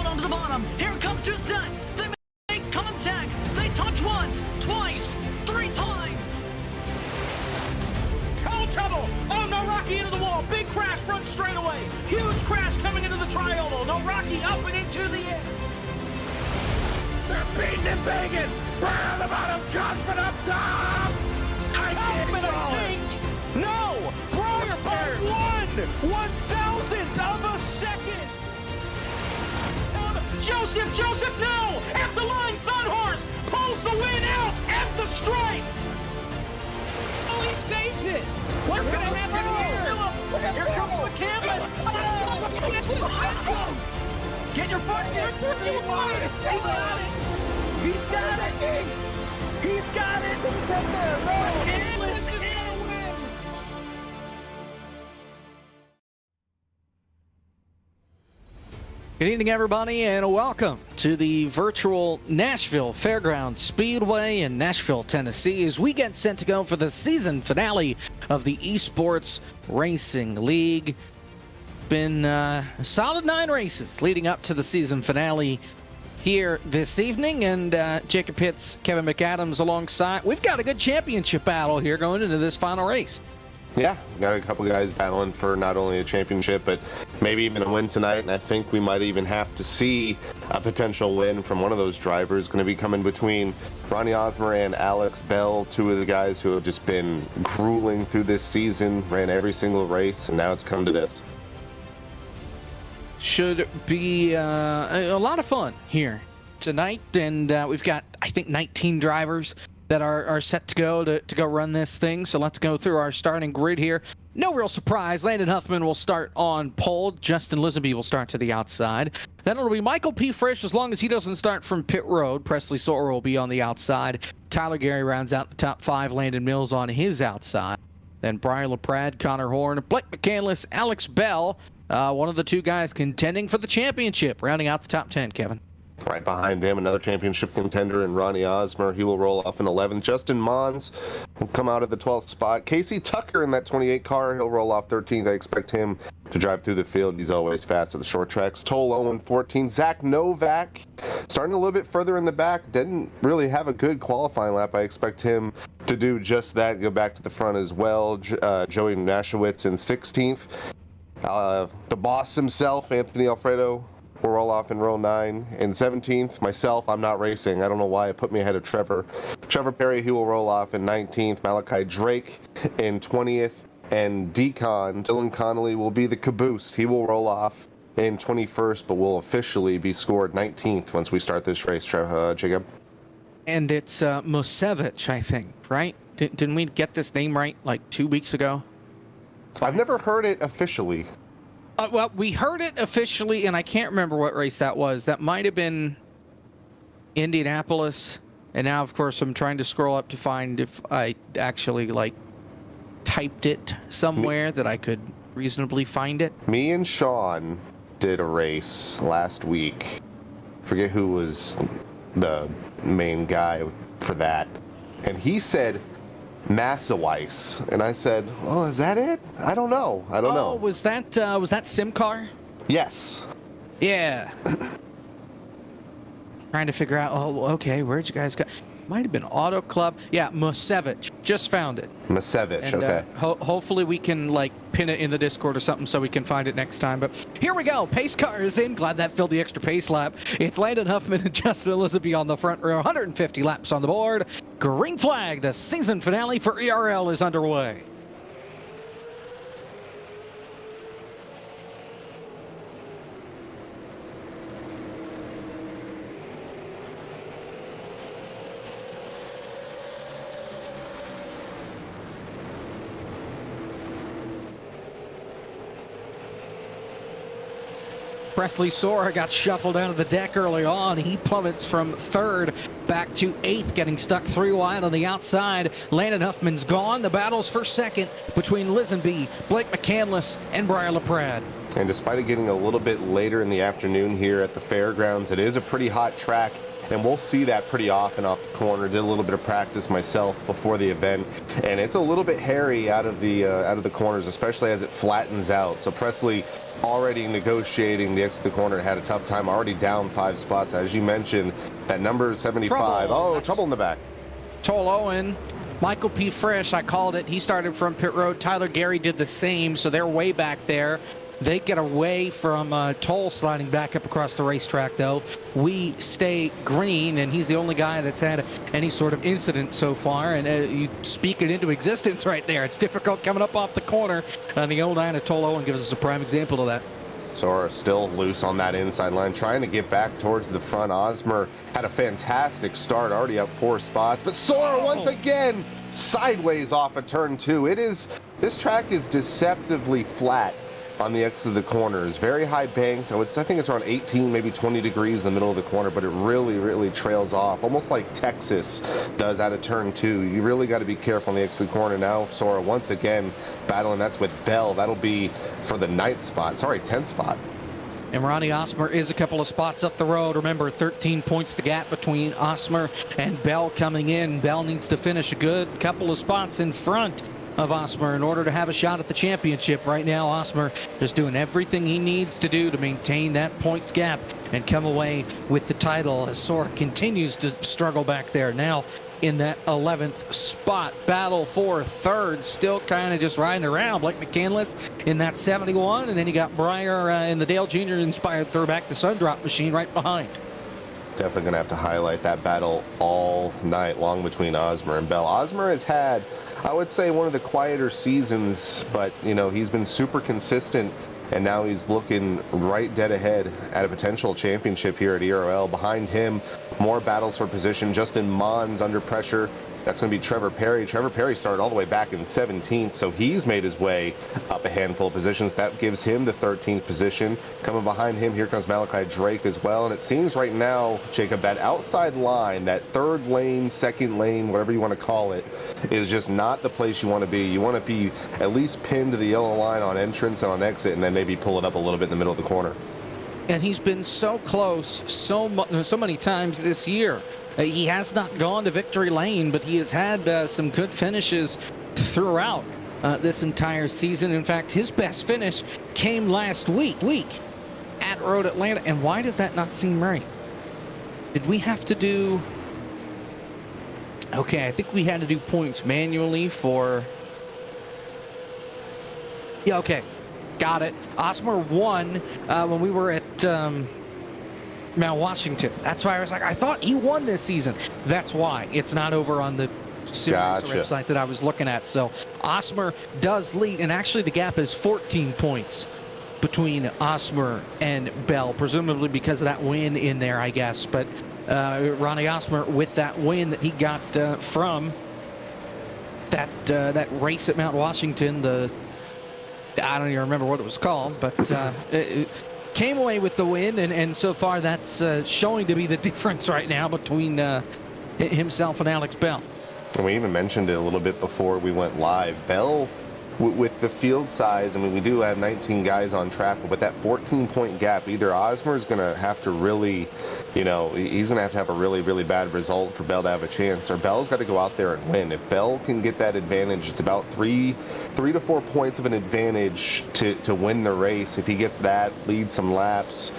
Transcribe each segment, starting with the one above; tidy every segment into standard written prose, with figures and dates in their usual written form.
onto the bottom. Here comes Gisette. They make contact. They touch once, twice, 3 times. Oh, trouble! Oh, no, Rocky into the wall. Big crash front straightaway. Huge crash coming into the tri-oval. No, Rocky up and into the air. They're beating and banging. Burn on the bottom. Cosman up top. Huffman a pink. No! Breyer by 1/1000th of a second. Joseph now! At the line, Thunhorse pulls the win out at the stripe. Oh, he saves it! What's going to happen here? Here comes the canvas! Get your foot down! He's got it! He's got it! McCandless is going to win! Good evening, everybody, and welcome to the virtual Nashville Fairgrounds Speedway in Nashville, Tennessee, as we get set to go for the season finale of the Esports Racing League. Been a solid 9 races leading up to the season finale here this evening, and Jacob Pitts, Kevin McAdams alongside. We've got a good championship battle here going into this final race. Yeah, got a couple guys battling for not only a championship, but maybe even a win tonight. And I think we might even have to see a potential win from one of those drivers. Going to be coming between Ronnie Osmer and Alex Bell, 2 of the guys who have just been grueling through this season, ran every single race, and now it's come to this. Should be a lot of fun here tonight, and we've got, I think, 19 drivers that are set to go run this thing. So let's go through our starting grid here. No real surprise. Landon Huffman will start on pole. Justin Lisenby will start to the outside. Then it'll be Michael P. Frisch, as long as he doesn't start from pit road. Presley Sora will be on the outside. Tyler Gary rounds out the top 5. Landon Mills on his outside. Then Brian LaPrade, Connor Horn, Blake McCandless, Alex Bell. One of the 2 guys contending for the championship, rounding out the top 10, Kevin. Right behind him, another championship contender in Ronnie Osmer. He will roll off in 11th. Justin Mons will come out of the 12th spot. Casey Tucker in that 28 car, he'll roll off 13th. I expect him to drive through the field. He's always fast at the short tracks. Toll Owen 14th. Zach Novak starting a little bit further in the back. Didn't really have a good qualifying lap. I expect him to do just that, go back to the front as well. Joey Nashowitz in 16th. The boss himself, Anthony Alfredo, will roll off in row 9. In 17th, myself, I'm not racing. I don't know why it put me ahead of Trevor. Trevor Perry, he will roll off in 19th. Malachi Drake in 20th. And Dylan Connolly will be the caboose. He will roll off in 21st, but will officially be scored 19th once we start this race, Jacob. And it's Musevich, I think, right? Didn't we get this name right like 2 weeks ago? I've never heard it officially. Well, we heard it officially, and I can't remember what race that was. That might have been Indianapolis. And now, of course, I'm trying to scroll up to find if I actually, like, typed it somewhere that I could reasonably find it. Me and Sean did a race last week. Forget who was the main guy for that. And he said Massaweiss, and I said, "Oh, is that it? I don't know. I don't know." Was that Simcar? Yes. Yeah. Trying to figure out. Oh, okay. Where'd you guys go? Might have been Auto Club. Yeah, Musevich. Just found it. Musevich. And, okay. Hopefully we can like pin it in the Discord or something so we can find it next time. But here we go. Pace car is in. Glad that filled the extra pace lap. It's Landon Huffman and Justin Lisenby on the front row. 150 laps on the board. Green flag. The season finale for ERL is underway. Presley Sora got shuffled out of the deck early on. He plummets from 3rd back to 8th, getting stuck 3 wide on the outside. Landon Huffman's gone. The battle's for 2nd between Lisenby, Blake McCandless, and Brian LaPrade. And despite it getting a little bit later in the afternoon here at the fairgrounds, it is a pretty hot track. and we'll see that pretty often off the corner. Did a little bit of practice myself before the event, and it's a little bit hairy out of the corners, especially as it flattens out. So Presley already negotiating the exit of the corner, had a tough time, already down 5 spots. As you mentioned, that number 75. Trouble in the back. Toll Owen, Michael P. Frisch, I called it. He started from pit road. Tyler Gary did the same, so they're way back there. They get away from Toll sliding back up across the racetrack, though. We stay green, and he's the only guy that's had any sort of incident so far. And you speak it into existence right there. It's difficult coming up off the corner. And the 09 of Toll Owen gives us a prime example of that. Sora still loose on that inside line, trying to get back towards the front. Osmer had a fantastic start, already up 4 spots, but Sora once again sideways off of turn 2. This track is deceptively flat on the exit of the corners, very high banked. I think it's around 18, maybe 20 degrees in the middle of the corner, but it really trails off, almost like Texas does out of turn 2. You really got to be careful on the exit of the corner. Now Sora once again battling. That's with Bell. That'll be for the 10th spot. And Ronnie Osmer is a couple of spots up the road. Remember, 13 points the gap between Osmer and Bell coming in. Bell needs to finish a good couple of spots in front of Osmer in order to have a shot at the championship. Right now, Osmer is doing everything he needs to do to maintain that points gap and come away with the title as Sora continues to struggle back there. Now in that 11th spot, battle for third, still kind of just riding around. Blake McCandless in that 71, and then you got Breyer in the Dale Jr. inspired throwback, the sun drop machine right behind. Definitely gonna have to highlight that battle all night long between Osmer and Bell. Osmer has had, I would say, one of the quieter seasons, but he's been super consistent, and now he's looking right dead ahead at a potential championship here at ERL. Behind him, more battles for position. Justin Mons under pressure. That's going to be Trevor Perry. Trevor Perry started all the way back in 17th, so he's made his way up a handful of positions. That gives him the 13th position. Coming behind him, here comes Malachi Drake as well. And it seems right now, Jacob, that outside line, that third lane, second lane, whatever you want to call it, is just not the place you want to be. You want to be at least pinned to the yellow line on entrance and on exit, and then maybe pull it up a little bit in the middle of the corner. And he's been so close so many times this year. He has not gone to victory lane, but he has had some good finishes throughout this entire season. In fact, his best finish came last week at Road Atlanta. And why does that not seem right? Did we have to do... Okay, I think we had to do points manually for... Yeah, okay. Got it. Osmer won when we were at Mount Washington. That's why I was like, I thought he won this season. That's why it's not over on the series website that I was looking at. So Osmer does lead, and actually the gap is 14 points between Osmer and Bell, presumably because of that win in there, I guess. But Ronnie Osmer, with that win that he got from that race at Mount Washington, I don't even remember what it was called, but it came away with the win, and so far that's showing to be the difference right now between himself and Alex Bell. And we even mentioned it a little bit before we went live. Bell, with the field size, I mean, we do have 19 guys on track, but with that 14-point gap, either Osmer's going to have to really, he's going to have a really bad result for Bell to have a chance, or Bell's got to go out there and win. If Bell can get that advantage, it's about 3 to 4 points of an advantage to win the race. If he gets that, leads some laps,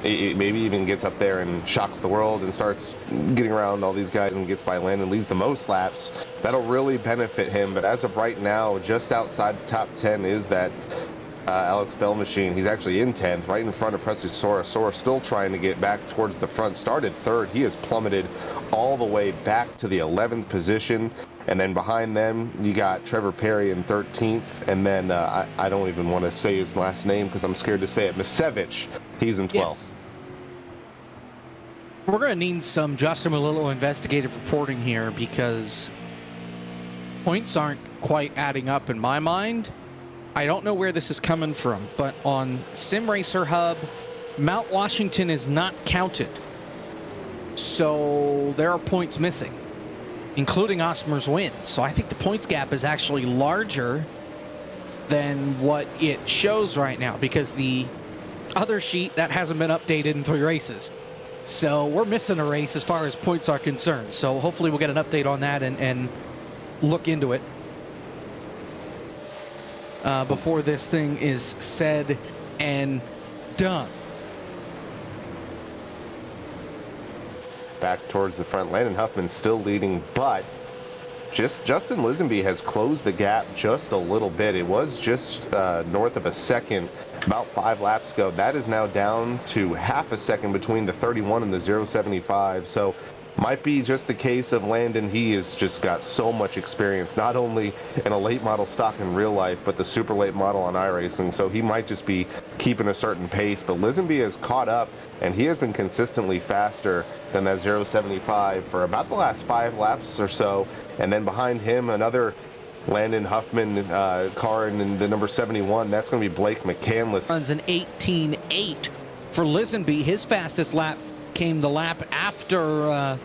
it maybe even gets up there and shocks the world and starts getting around all these guys and gets by Landon, leads the most laps, that'll really benefit him. But as of right now, just outside the top 10 is that Alex Bell machine. He's actually in 10th, right in front of Presley Sora. Sora still trying to get back towards the front. Started third. He has plummeted all the way back to the 11th position. And then behind them, you got Trevor Perry in 13th. And then I don't even want to say his last name because I'm scared to say it. Misevich, he's in 12th. Yes. We're going to need some Justin Malillo investigative reporting here because points aren't quite adding up in my mind. I don't know where this is coming from, but on Sim Racer Hub, Mount Washington is not counted. So there are points missing, including Osmer's win. So I think the points gap is actually larger than what it shows right now because the other sheet, that hasn't been updated in 3 races. So we're missing a race as far as points are concerned. So hopefully we'll get an update on that and look into it before this thing is said and done. Back towards the front, Landon Huffman still leading, but Justin Lisenby has closed the gap just a little bit. It was just north of a second about 5 laps ago. That is now down to half a second between the 31 and the 0.75. So might be just the case of Landon. He has just got so much experience, not only in a late model stock in real life, but the super late model on iRacing. So he might just be keeping a certain pace. But Lisenby has caught up, and he has been consistently faster than that 0.75 for about the last 5 laps or so. And then behind him, another Landon Huffman car in the number 71. That's going to be Blake McCandless. Runs an 18.8 for Lisenby. His fastest lap came the lap after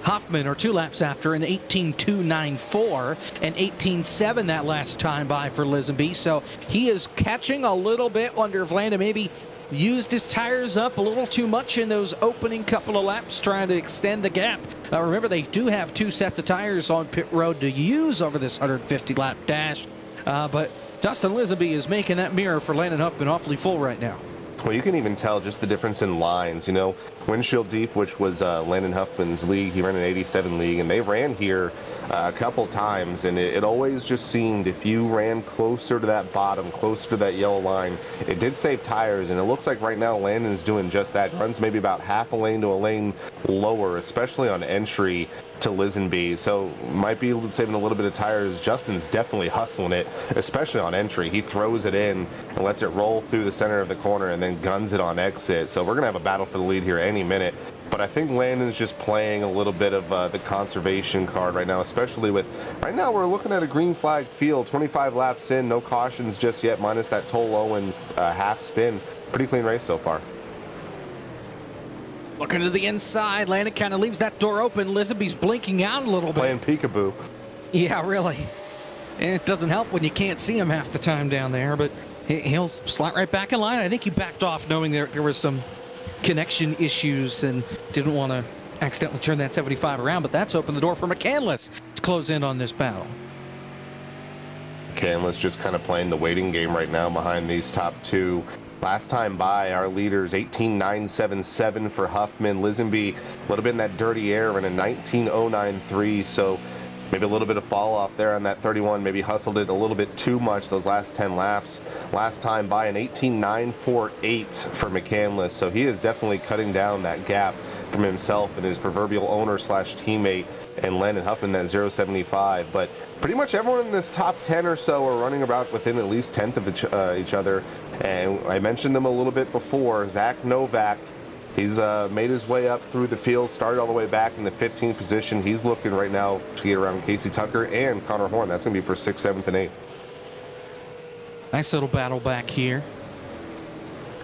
Huffman, or 2 laps after, an 18.294 and 18.7 that last time by for Lisenby. So he is catching a little bit. Wonder if Landon maybe used his tires up a little too much in those opening couple of laps, trying to extend the gap. Remember, they do have 2 sets of tires on pit road to use over this 150 lap dash. But Justin Lisenby is making that mirror for Landon Huffman awfully full right now. Well, you can even tell just the difference in lines. You know, Windshield Deep, which was Landon Huffman's league, he ran an 87 league, and they ran here a couple times, and it always just seemed if you ran closer to that bottom, closer to that yellow line, it did save tires. And it looks like right now Landon's doing just that. Runs maybe about half a lane to a lane lower, especially on entry to Lisenby. So might be saving a little bit of tires. Justin's definitely hustling it, especially on entry. He throws it in and lets it roll through the center of the corner and then guns it on exit. So we're gonna have a battle for the lead here any minute. But I think Landon's just playing a little bit of the conservation card right now, especially with, right now we're looking at a green flag field, 25 laps in, no cautions just yet, minus that Toll Owens half spin. Pretty clean race so far. Looking to the inside, Landon kind of leaves that door open. Lisenby's blinking out a little bit. Playing peekaboo. Yeah, really. And it doesn't help when you can't see him half the time down there, but he'll slot right back in line. I think he backed off knowing there was some connection issues and didn't want to accidentally turn that 75 around, but that's opened the door for McCandless to close in on this battle. McCandless just kind of playing the waiting game right now behind these top 2. Last time by, our leaders 18.977 for Huffman. Lisenby a little bit in that dirty air and a 19.093, so maybe a little bit of fall off there on that 31, maybe hustled it a little bit too much those last 10 laps. Last time by, an 18.948 for McCandless, so he is definitely cutting down that gap from himself and his proverbial owner slash teammate and Landon Huffman, that 0.75. But pretty much everyone in this top 10 or so are running about within at least 10th of each other. And I mentioned them a little bit before. Zach Novak, he's made his way up through the field, started all the way back in the 15th position. He's looking right now to get around Casey Tucker and Connor Horn. That's going to be for 6th, 7th, and 8th. Nice little battle back here.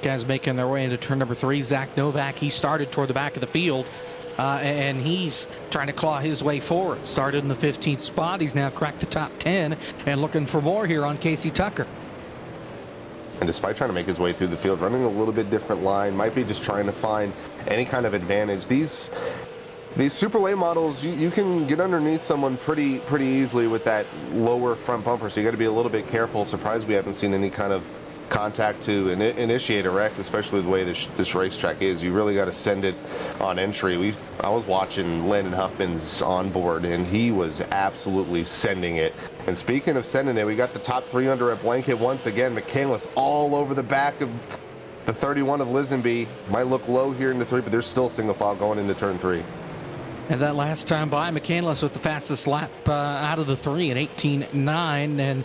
Guys making their way into turn number 3. Zach Novak, he started toward the back of the field, and he's trying to claw his way forward. Started in the 15th spot. He's now cracked the top 10 and looking for more here on Casey Tucker. And despite trying to make his way through the field, running a little bit different line, might be just trying to find any kind of advantage. These super late models, you can get underneath someone pretty easily with that lower front bumper, so you got to be a little bit careful. Surprised we haven't seen any kind of contact to initiate a wreck, especially the way this racetrack is. You really got to send it on entry. I was watching Landon Huffman's onboard, and he was absolutely sending it. And speaking of sending it, we got the top 3 under a blanket once again. McCandless all over the back of the 31 of Lisenby. Might look low here in the 3, but there's still single file going into turn 3. And that last time by, McCandless with the fastest lap out of the 3 at 18.9, and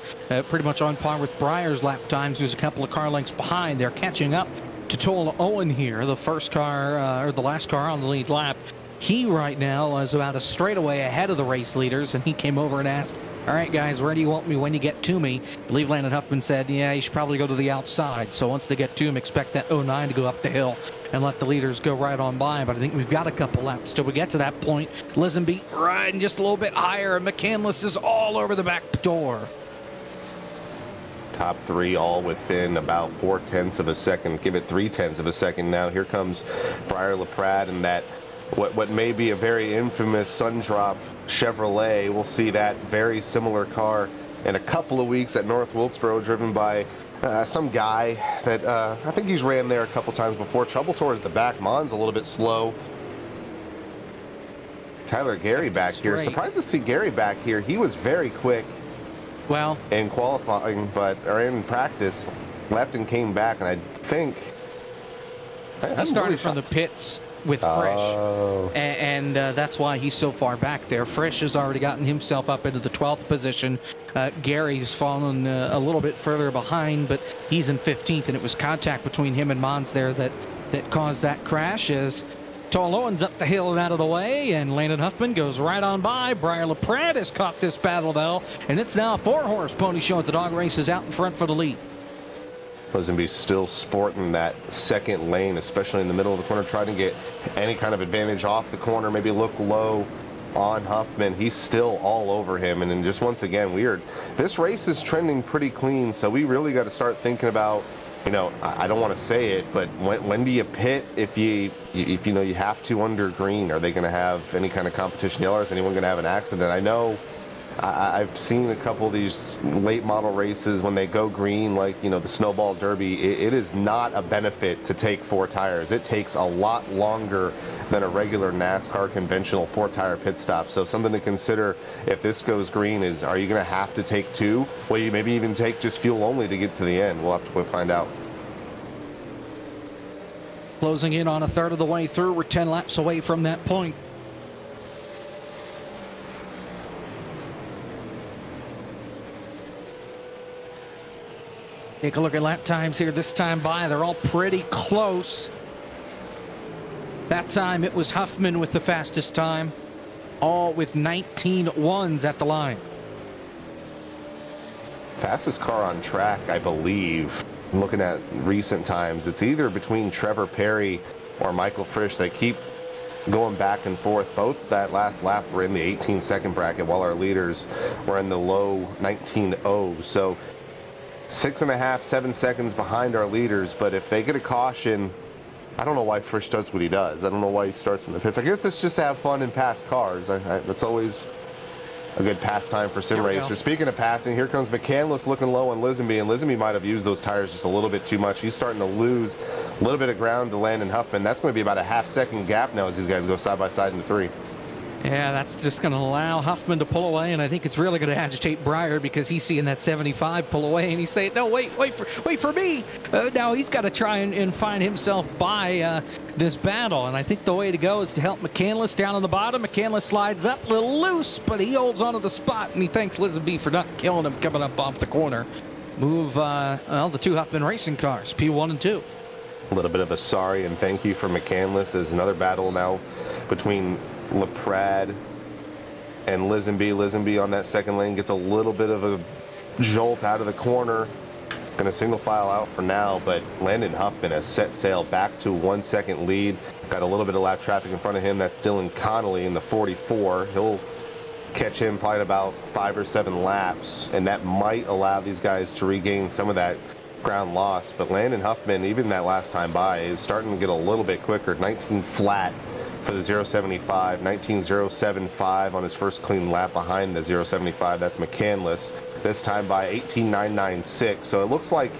pretty much on par with Breyer's lap times, who's a couple of car lengths behind. They're catching up to Toll Owen here, the first car, or the last car on the lead lap. He right now is about a straightaway ahead of the race leaders, and he came over and asked, all right, guys, where do you want me when you get to me? I believe Landon Huffman said, yeah, you should probably go to the outside. So once they get to him, expect that 09 to go up the hill and let the leaders go right on by. But I think we've got a couple laps till we get to that point. Lisenby riding just a little bit higher, and McCandless is all over the back door. top three, all within about 0.4 of a second. Give it 0.3 of a second now. Here comes Briar LaPrade and that what may be a very infamous Sundrop Chevrolet. We'll see that very similar car in a couple of weeks at North Wilkesboro, driven by some guy that I think he's ran there a couple times before. Trouble towards the back. Mon's a little bit slow. Tyler Gary back here. Surprised to see Gary back here. He was very quick. Well, in qualifying, or in practice, left and came back, and I think he started from the pits with Frisch, and that's why he's so far back there. Frisch has already gotten himself up into the 12th position. Gary's fallen a little bit further behind, but he's in 15th, and it was contact between him and Mons there that caused that crash. As Tall Owens up the hill and out of the way, and Landon Huffman goes right on by. Briar LaPrade has caught this battle, though, and it's now a 4-horse pony show at the dog races out in front for the lead. Lazenby still sporting that second lane, especially in the middle of the corner, trying to get any kind of advantage off the corner, maybe look low on Huffman. He's still all over him, and then just once again, this race is trending pretty clean, so we really got to start thinking about, you know, I don't want to say it, but when do you pit if you know you have to under green? Are they going to have any kind of competition yellow? Is anyone going to have an accident? I know I've seen a couple of these late model races when they go green, like, you know, the Snowball Derby. It is not a benefit to take 4 tires. It takes a lot longer than a regular NASCAR conventional 4-tire pit stop. So something to consider if this goes green is, are you going to have to take 2? Well, you maybe even take just fuel only to get to the end. We'll have to find out. Closing in on a third of the way through. We're 10 laps away from that point. Take a look at lap times here this time by. They're all pretty close. That time it was Huffman with the fastest time, all with 19.1s at the line. Fastest car on track, I believe. Looking at recent times, it's either between Trevor Perry or Michael Frisch. They keep going back and forth. Both that last lap were in the 18-second bracket, while our leaders were in the low 19.0s. So 6.5, 7 seconds behind our leaders, but if they get a caution, I don't know why Frisch does what he does. I don't know why he starts in the pits. I guess it's just to have fun and pass cars. That's always a good pastime for sim racers. Speaking of passing, here comes McCandless looking low on Lazenby, and Lazenby might have used those tires just a little bit too much. He's starting to lose a little bit of ground to Landon Huffman. That's going to be about a half-second gap now as these guys go side by side in the 3. Yeah, that's just going to allow Huffman to pull away, and I think it's really going to agitate Briar because he's seeing that 75 pull away, and he's saying, no, wait for me. Now he's got to try and find himself by this battle, and I think the way to go is to help McCandless down on the bottom. McCandless slides up a little loose, but he holds onto the spot, and he thanks Lazenby for not killing him coming up off the corner. Move, the 2 Huffman racing cars, P1 and 2. A little bit of a sorry and thank you for McCandless as another battle now between LaPrade and Lazenby. Lazenby on that second lane gets a little bit of a jolt out of the corner. Going to single file out for now, but Landon Huffman has set sail back to 1 second lead. Got a little bit of lap traffic in front of him. That's Dylan Connolly in the 44. He'll catch him probably in about 5 or 7 laps, and that might allow these guys to regain some of that ground loss. But Landon Huffman, even that last time by, is starting to get a little bit quicker. 19 flat for the 075, 19.075 on his first clean lap behind the 075. That's McCandless. This time by 18.996. So it looks like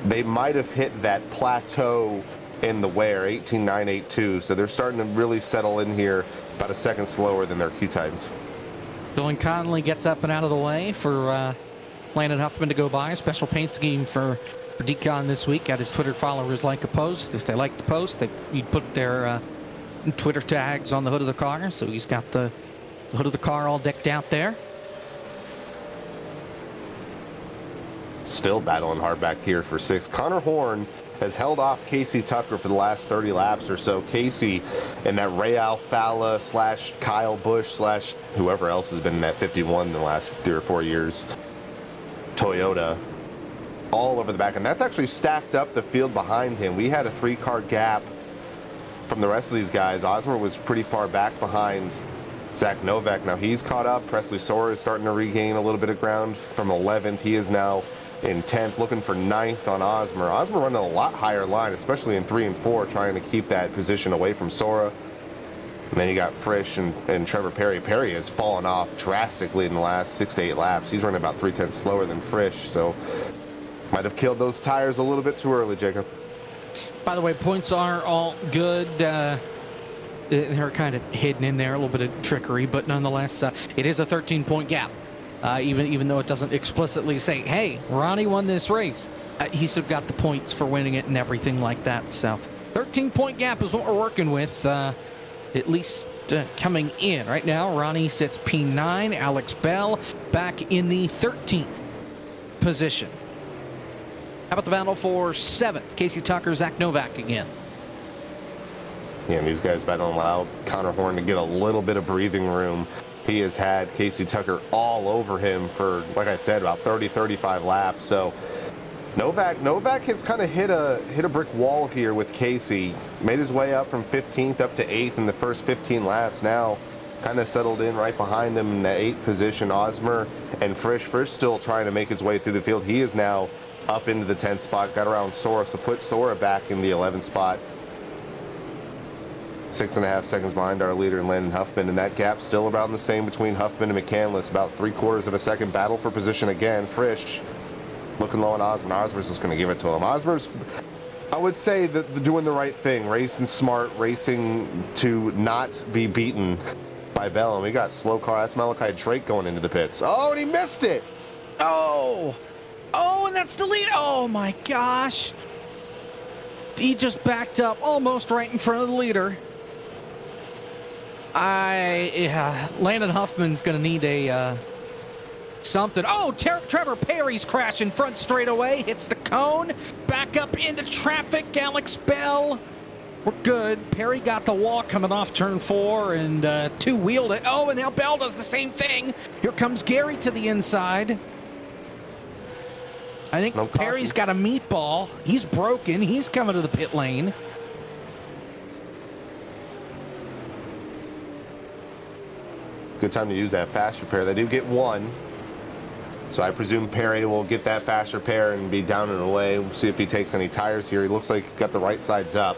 they might have hit that plateau in the wear, 18.982. So they're starting to really settle in here, about a second slower than their Q times. Dylan Connolly gets up and out of the way for Landon Huffman to go by. A special paint scheme for Decon this week. Got his Twitter followers like a post. If they like the post, you'd put their Twitter tags on the hood of the car. So he's got the hood of the car all decked out there. Still battling hard back here for 6. Connor Horn has held off Casey Tucker for the last 30 laps or so. Casey and that Ray Alfala / Kyle Busch / whoever else has been in that 51 in the last 3 or 4 years. Toyota all over the back, and that's actually stacked up the field behind him. We had a 3-car gap from the rest of these guys. Osmer was pretty far back behind Zach Novak. Now he's caught up. Presley Soar is starting to regain a little bit of ground from 11th. He is now in 10th, looking for 9th on Osmer. Osmer running a lot higher line, especially in 3 and 4, trying to keep that position away from Sora. And then you got Frisch and Trevor Perry. Perry has fallen off drastically in the last 6 to 8 laps. He's running about 3/10 slower than Frisch, so might have killed those tires a little bit too early, Jacob. By the way, points are all good. They're kind of hidden in there, a little bit of trickery, but nonetheless, it is a 13-point gap. Even though it doesn't explicitly say, hey, Ronnie won this race. He's still got the points for winning it and everything like that. So 13-point gap is what we're working with, at least coming in. Right now, Ronnie sits P9, Alex Bell back in the 13th position. How about the battle for 7th? Casey Tucker, Zach Novak again. Yeah, and these guys better allow Connor Horn to get a little bit of breathing room. He has had Casey Tucker all over him for, like I said, about 30-35 laps. So Novak has kind of hit a brick wall here with Casey. Made his way up from 15th up to 8th in the first 15 laps. Now kind of settled in right behind him in the 8th position. Osmer and Frisch still trying to make his way through the field. He is now up into the 10th spot, got around Sora, so put Sora back in the 11th spot. 6.5 seconds behind our leader, Landon Huffman, and that gap still around the same between Huffman and McCandless. About 3/4 of a second battle for position again. Frisch looking low on Osmer. Osmer's just going to give it to him. Osmer's, I would say, that doing the right thing, racing smart, racing to not be beaten by Bell. And we got slow car. That's Malachi Drake going into the pits. Oh, and he missed it. Oh, and that's the lead. Oh my gosh. He just backed up almost right in front of the leader. Landon Huffman's going to need a something. Oh, Trevor Perry's crashing front straightaway. Hits the cone. Back up into traffic. Alex Bell. We're good. Perry got the wall coming off turn 4 and two-wheeled it. Oh, and now Bell does the same thing. Here comes Gary to the inside. I think Perry's got a meatball. He's broken. He's coming to the pit lane. Good time to use that fast repair. They do get 1. So I presume Perry will get that fast repair and be down and away. We'll see if he takes any tires here. He looks like he's got the right sides up.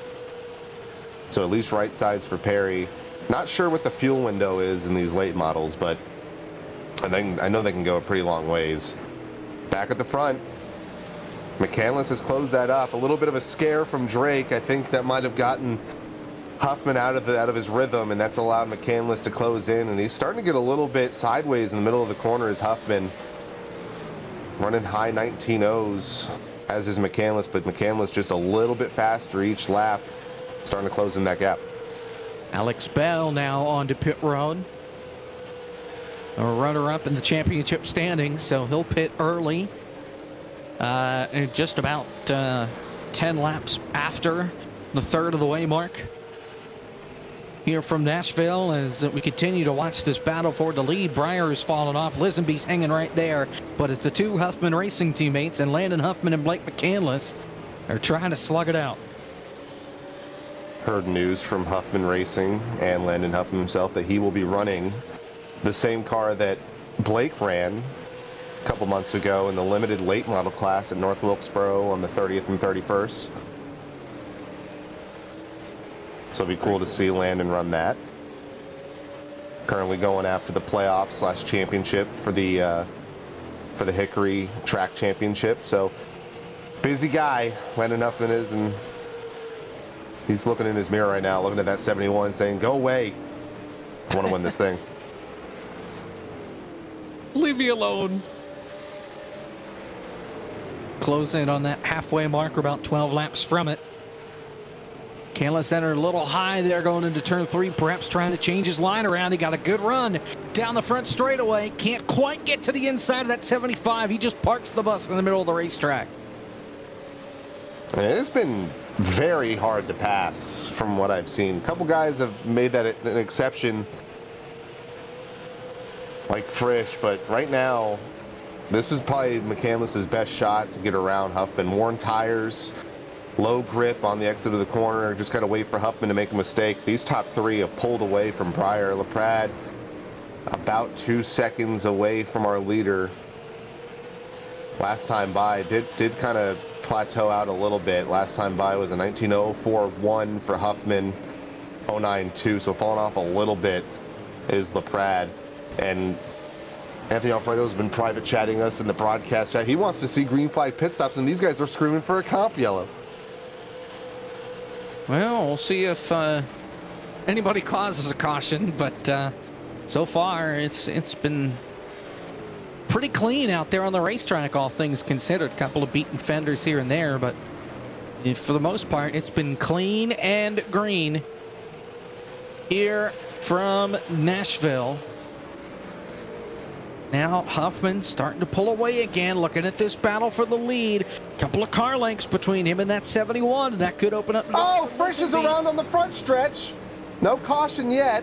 So at least right sides for Perry. Not sure what the fuel window is in these late models, but I know they can go a pretty long ways. Back at the front, McCandless has closed that up. A little bit of a scare from Drake. I think that might have gotten Huffman out of his rhythm, and that's allowed McCandless to close in. And he's starting to get a little bit sideways in the middle of the corner as Huffman. Running high 19.0s, as is McCandless, but McCandless just a little bit faster each lap, starting to close in that gap. Alex Bell now onto pit road. A runner-up in the championship standings, so he'll pit early. And just about 10 laps after the third of the way mark. Here from Nashville, as we continue to watch this battle for the lead. Breyer has fallen off. Lisenby's hanging right there. But it's the two Huffman Racing teammates, and Landon Huffman and Blake McCandless are trying to slug it out. Heard news from Huffman Racing and Landon Huffman himself that he will be running the same car that Blake ran a couple months ago in the limited late model class at North Wilkesboro on the 30th and 31st. So it'll be cool to see Landon run that. Currently going after the playoff / championship for the Hickory Track Championship. So busy guy Landon Huffman is, and he's looking in his mirror right now, looking at that 71, saying, "Go away! I want to win this thing." Leave me alone. Close in on that halfway mark. We're about 12 laps from it. McCandless entered a little high there going into turn 3, perhaps trying to change his line around. He got a good run down the front straightaway. Can't quite get to the inside of that 75. He just parks the bus in the middle of the racetrack. It's been very hard to pass from what I've seen. A couple guys have made that an exception, like Frisch, but right now, this is probably McCandless' best shot to get around Huffman. Worn tires, low grip on the exit of the corner. Just got to wait for Huffman to make a mistake. These top 3 have pulled away from Breyer. LaPrade about 2 seconds away from our leader. last time by did kind of plateau out a little bit. Last time by was a 19:04.1 for Huffman, 09.2, so falling off a little bit is LaPrade. And Anthony Alfredo's been private chatting us in the broadcast chat. He wants to see green flag pit stops, and these guys are screaming for a comp yellow. Well, we'll see if anybody causes a caution, but so far it's been pretty clean out there on the racetrack, all things considered. A couple of beaten fenders here and there, but for the most part, it's been clean and green here from Nashville. Now Huffman starting to pull away again, looking at this battle for the lead. Couple of car lengths between him and that 71, and that could open up. Oh, Frisch is around on the front stretch. No caution yet.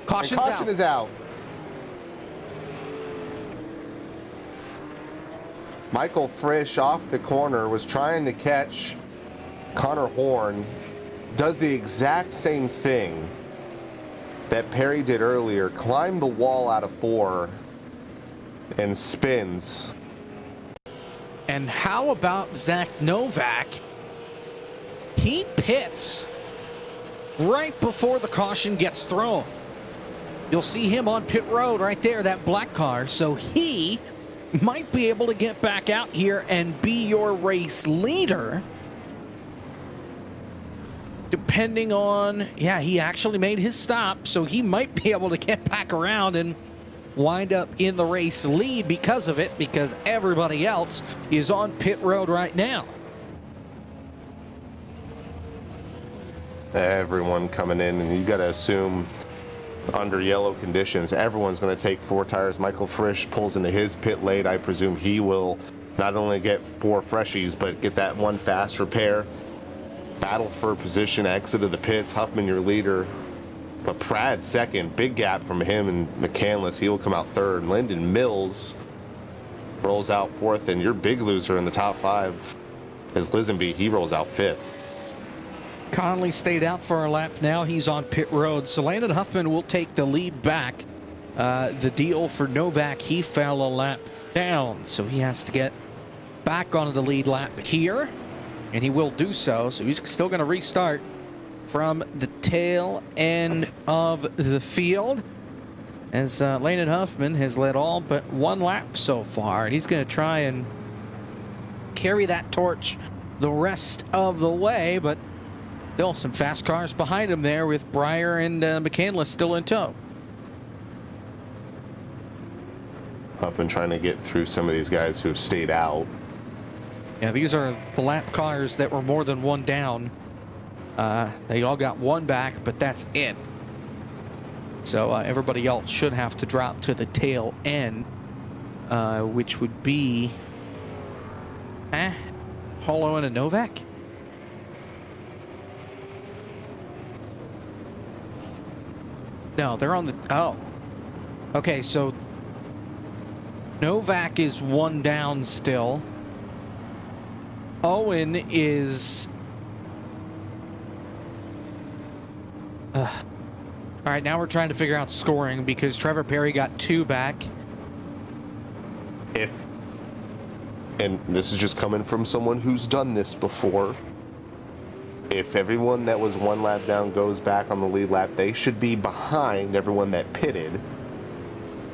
Caution is out. Michael Frisch off the corner was trying to catch Connor Horn. Does the exact same thing that Perry did earlier, climbed the wall out of 4 and spins. And how about Zach Novak? He pits right before the caution gets thrown. You'll see him on pit road right there, that black car. So he might be able to get back out here and be your race leader. Depending on, yeah, he actually made his stop, so he might be able to get back around and wind up in the race lead because of it, because everybody else is on pit road right now. Everyone coming in, and you got to assume under yellow conditions, everyone's going to take 4 tires. Michael Frisch pulls into his pit late. I presume he will not only get 4 freshies, but get that one fast repair. Battle for position, exit of the pits. Huffman, your leader. But Pratt second. Big gap from him and McCandless. He will come out third. Landon Mills rolls out 4th. And your big loser in the top 5 is Lisenby. He rolls out 5th. Conley stayed out for a lap. Now he's on pit road. So Landon Huffman will take the lead back. The deal for Novak, he fell a lap down. So he has to get back onto the lead lap here. And he will do so. So he's still going to restart from the tail end of the field. As Landon Huffman has led all but 1 lap so far. He's going to try and carry that torch the rest of the way. But still some fast cars behind him there with Breyer and McCandless still in tow. Huffman trying to get through some of these guys who have stayed out. Yeah, these are the lap cars that were more than 1 down. They all got 1 back, but that's it. So everybody else should have to drop to the tail end, which would be Holo and a Novak. No, they're on the... Oh. Okay, so Novak is 1 down still. Owen is... All right, now we're trying to figure out scoring because Trevor Perry got 2 back. And this is just coming from someone who's done this before, if everyone that was 1 lap down goes back on the lead lap, they should be behind everyone that pitted.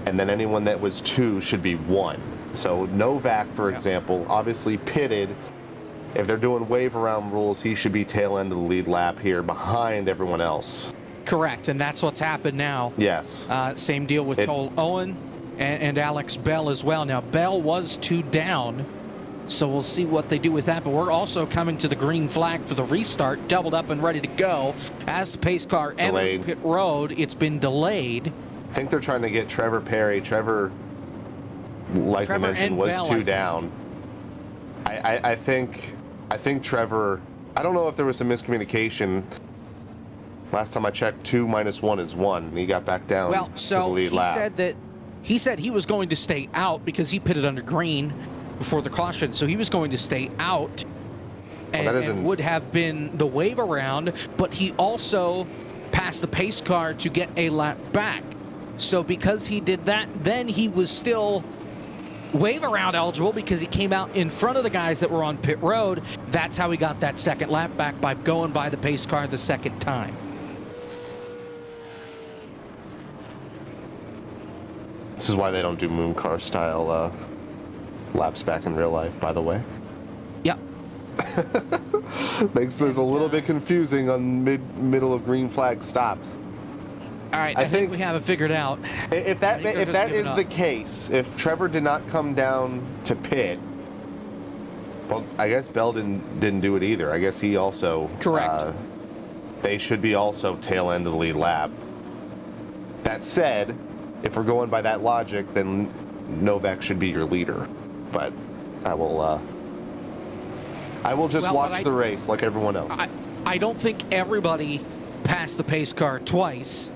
And then anyone that was 2 should be 1. So Novak, for example, obviously pitted. If they're doing wave around rules, he should be tail end of the lead lap here behind everyone else. Correct, and that's what's happened now. Yes. Same deal with Toll Owen and Alex Bell as well. Now, Bell was 2 down, so we'll see what they do with that. But we're also coming to the green flag for the restart, doubled up and ready to go. As the pace car enters pit road, it's been delayed. I think they're trying to get Trevor Perry. Trevor, like I mentioned, was Bell, 2 down. I think Trevor, I don't know if there was some miscommunication. Last time I checked, 2 minus 1 is 1. And he got back down. Well, so to the lead lap. He said he was going to stay out because he pitted under green before the caution. So he was going to stay out and would have been the wave around, but he also passed the pace car to get a lap back. So because he did that, then he was still wave around eligible because he came out in front of the guys that were on pit road. That's how he got that second lap back, by going by the pace car the second time. This is why they don't do moon car style laps back in real life, by the way. Yep. Makes this a little bit confusing on middle of green flag stops. All right, I think we have it figured out. If that is the case, if Trevor did not come down to pit, well, I guess Bell didn't do it either. I guess he also correct. They should be also tail end of the lead lap. That said, if we're going by that logic, then Novak should be your leader. But I will just watch the race like everyone else. I don't think everybody passed the pace car twice,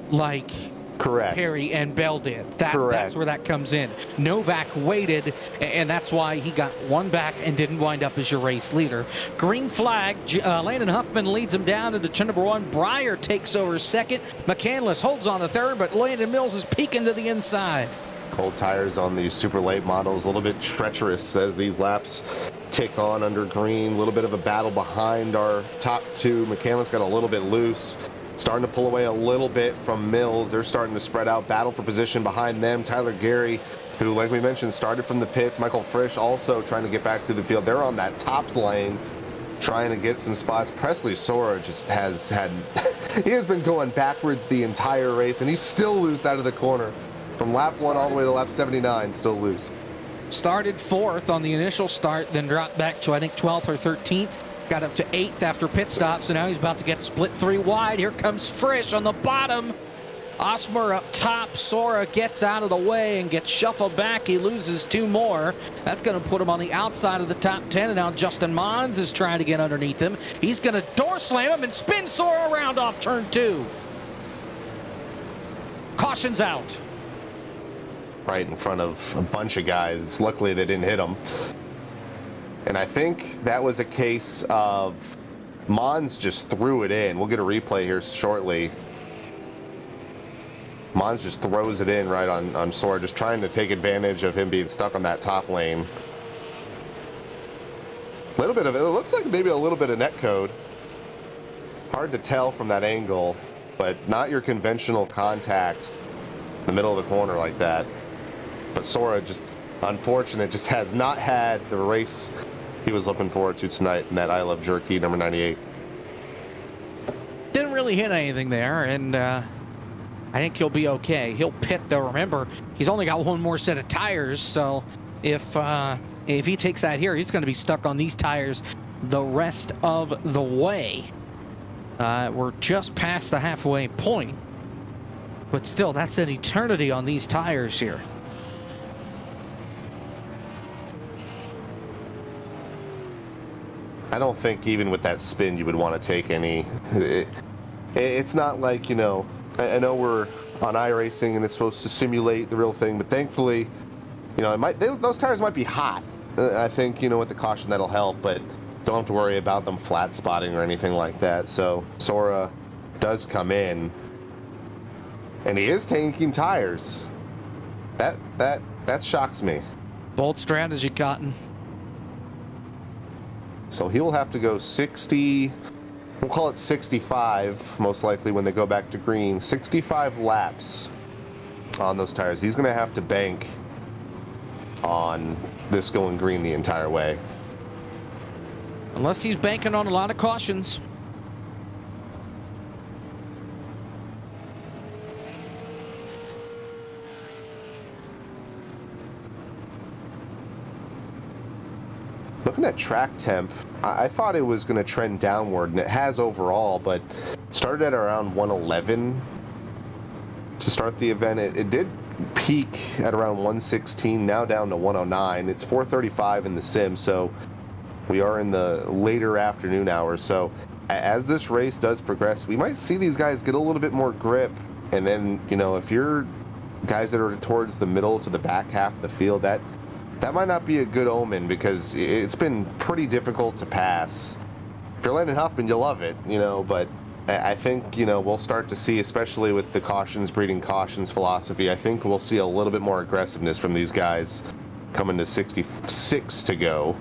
like correct Perry and Bell did. That's where that comes in. Novak waited, and that's why he got one back and didn't wind up as your race leader. Green flag, Landon Huffman leads him down into turn number 1. Breyer takes over second. McCandless holds on to third, but Landon Mills is peeking to the inside. Cold tires on these super late models, a little bit treacherous as these laps tick on under green. A little bit of a battle behind our top two. McCandless got a little bit loose. Starting to pull away a little bit from Mills. They're starting to spread out. Battle for position behind them. Tyler Gary, who, like we mentioned, started from the pits. Michael Frisch also trying to get back through the field. They're on that tops lane trying to get some spots. Presley Sora just has had... he has been going backwards the entire race, and he's still loose out of the corner. From lap 1 all the way to lap 79, still loose. Started 4th on the initial start, then dropped back to, I think, 12th or 13th. Got up to 8th after pit stop, so now he's about to get split 3 wide. Here comes Frisch on the bottom. Osmer up top. Sora gets out of the way and gets shuffled back. He loses 2 more. That's going to put him on the outside of the top 10. And now Justin Mons is trying to get underneath him. He's going to door slam him and spin Sora around off turn 2. Caution's out. Right in front of a bunch of guys. Luckily, they didn't hit him. And I think that was a case of Mons just threw it in. We'll get a replay here shortly. Mons just throws it in right on Sora, just trying to take advantage of him being stuck on that top lane. A little bit of it looks like maybe a little bit of netcode. Hard to tell from that angle, but not your conventional contact in the middle of the corner like that. But Sora, just unfortunate, just has not had the race he was looking forward to tonight in that I Love Jerky number 98. Didn't really hit anything there, and I think he'll be okay. He'll pit, though. Remember, he's only got 1 more set of tires, so if he takes that here, he's going to be stuck on these tires the rest of the way. We're just past the halfway point, but still, that's an eternity on these tires here. I don't think even with that spin you would want to take any. It's not like, you know, I know we're on iRacing and it's supposed to simulate the real thing, but thankfully, you know, those tires might be hot. I think, you know, with the caution that'll help, but don't have to worry about them flat spotting or anything like that. So Sora does come in, and he is tanking tires. That shocks me. Bold strategy, Cotton. So he'll have to go 60, we'll call it 65, most likely when they go back to green. 65 laps on those tires. He's going to have to bank on this going green the entire way. Unless he's banking on a lot of cautions. Looking at track temp, I thought it was going to trend downward, and it has overall, but started at around 111 to start the event. It did peak at around 116, now down to 109. It's 4:35 in the sim, so we are in the later afternoon hours. So as this race does progress, we might see these guys get a little bit more grip, and then, you know, if you're guys that are towards the middle to the back half of the field, that might not be a good omen, because it's been pretty difficult to pass. If you're Landon Huffman, you'll love it, you know, but I think, you know, we'll start to see, especially with the cautions breeding cautions philosophy, I think we'll see a little bit more aggressiveness from these guys coming to 66 to go.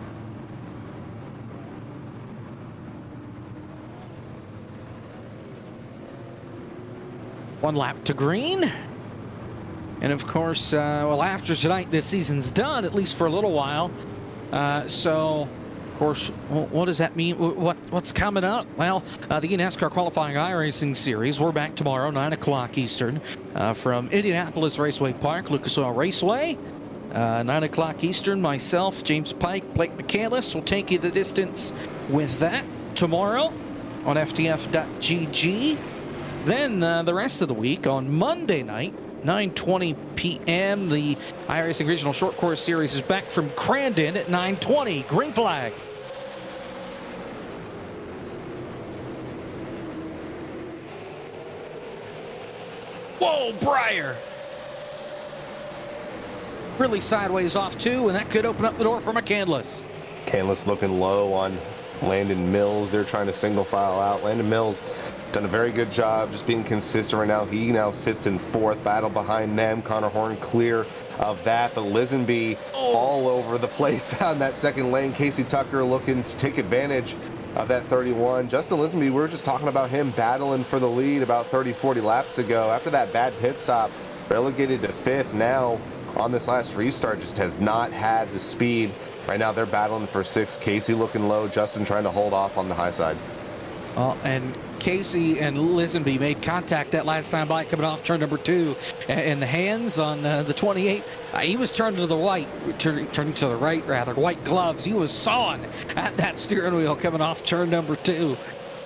One lap to green. And of course, well, after tonight, this season's done, at least for a little while. So, of course, what does that mean? What's coming up? Well, the NASCAR qualifying iRacing series, we're back tomorrow, 9 o'clock Eastern, from Indianapolis Raceway Park, Lucas Oil Raceway. 9 o'clock Eastern, myself, James Pike, Blake McCandless will take you the distance with that tomorrow on FTF.GG. Then the rest of the week on Monday night, 9:20 p.m. The iRacing Regional Short Course Series is back from Crandon at 9:20. Green flag. Whoa, Breyer. Really sideways off too, and that could open up the door for McCandless. McCandless looking low on Landon Mills. They're trying to single file out. Landon Mills done a very good job just being consistent right now. He now sits in fourth, battle behind them. Connor Horn clear of that, but Lisenby all over the place on that second lane. Casey Tucker looking to take advantage of that 31. Justin Lisenby, we were just talking about him battling for the lead about 30-40 laps ago. After that bad pit stop, relegated to fifth now on this last restart, just has not had the speed. Right now they're battling for sixth. Casey looking low, Justin trying to hold off on the high side. Well, and Casey and Lisenby made contact that last time by coming off turn number 2, and the hands on the 28. He was turning to the turning to the right rather. White gloves. He was sawing at that steering wheel coming off turn number 2,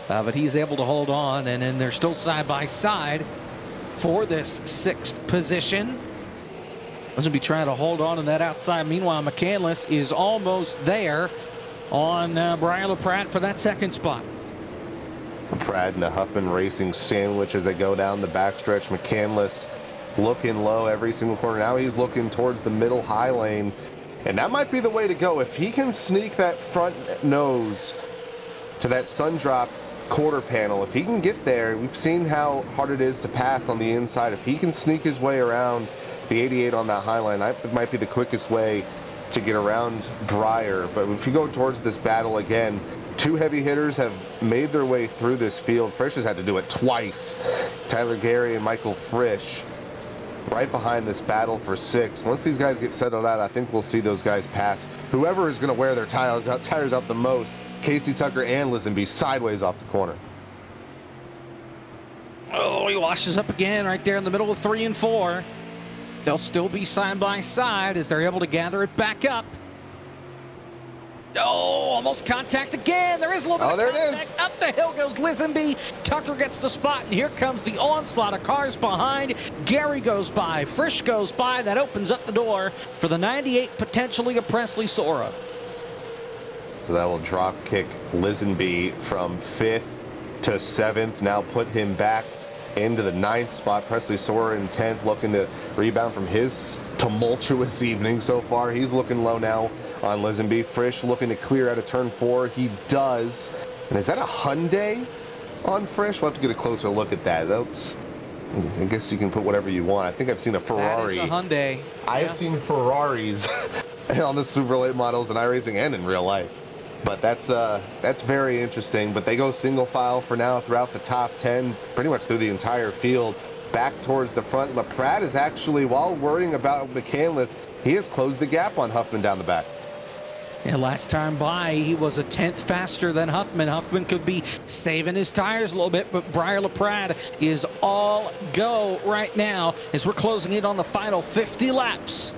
but he's able to hold on, and then they're still side by side for this 6th position. Lisenby trying to hold on in that outside. Meanwhile, McCandless is almost there on Brian LaPratt for that 2nd spot. Pratt and a Huffman Racing sandwich as they go down the backstretch. McCandless looking low every single corner. Now he's looking towards the middle high lane, and that might be the way to go. If he can sneak that front nose to that sun drop quarter panel, if he can get there, we've seen how hard it is to pass on the inside. If he can sneak his way around the 88 on that high line, it might be the quickest way to get around Breyer. But if you go towards this battle again, 2 heavy hitters have made their way through this field. Frisch has had to do it twice. Tyler Gary and Michael Frisch right behind this battle for 6. Once these guys get settled out, I think we'll see those guys pass whoever is going to wear their tires out the most. Casey Tucker and Lisenby sideways off the corner. Oh, he washes up again right there in the middle of 3 and 4. They'll still be side by side as they're able to gather it back up. Oh, almost contact again. There is a little bit of contact. It is. Up the hill goes Lisenby. Tucker gets the spot, and here comes the onslaught of cars behind. Gary goes by. Frisch goes by. That opens up the door for the 98, potentially a Presley Sora. So that will drop kick Lisenby from 5th to 7th. Now put him back into the 9th spot. Presley Sora in 10th, looking to rebound from his tumultuous evening so far. He's looking low now on Lisenby. Frisch looking to clear out of turn 4. He does. And is that a Hyundai on Frisch? We'll have to get a closer look at that. I guess you can put whatever you want. I think I've seen a Ferrari. That is a Hyundai. I have seen Ferraris on the super late models in iRacing and in real life. But that's very interesting. But they go single file for now throughout the top 10, pretty much through the entire field, back towards the front. LaPratt is actually, while worrying about McCandless, he has closed the gap on Huffman down the back. Yeah, last time by, he was a 10th faster than Huffman. Huffman could be saving his tires a little bit, but Brian LaPratt is all go right now as we're closing in on the final 50 laps.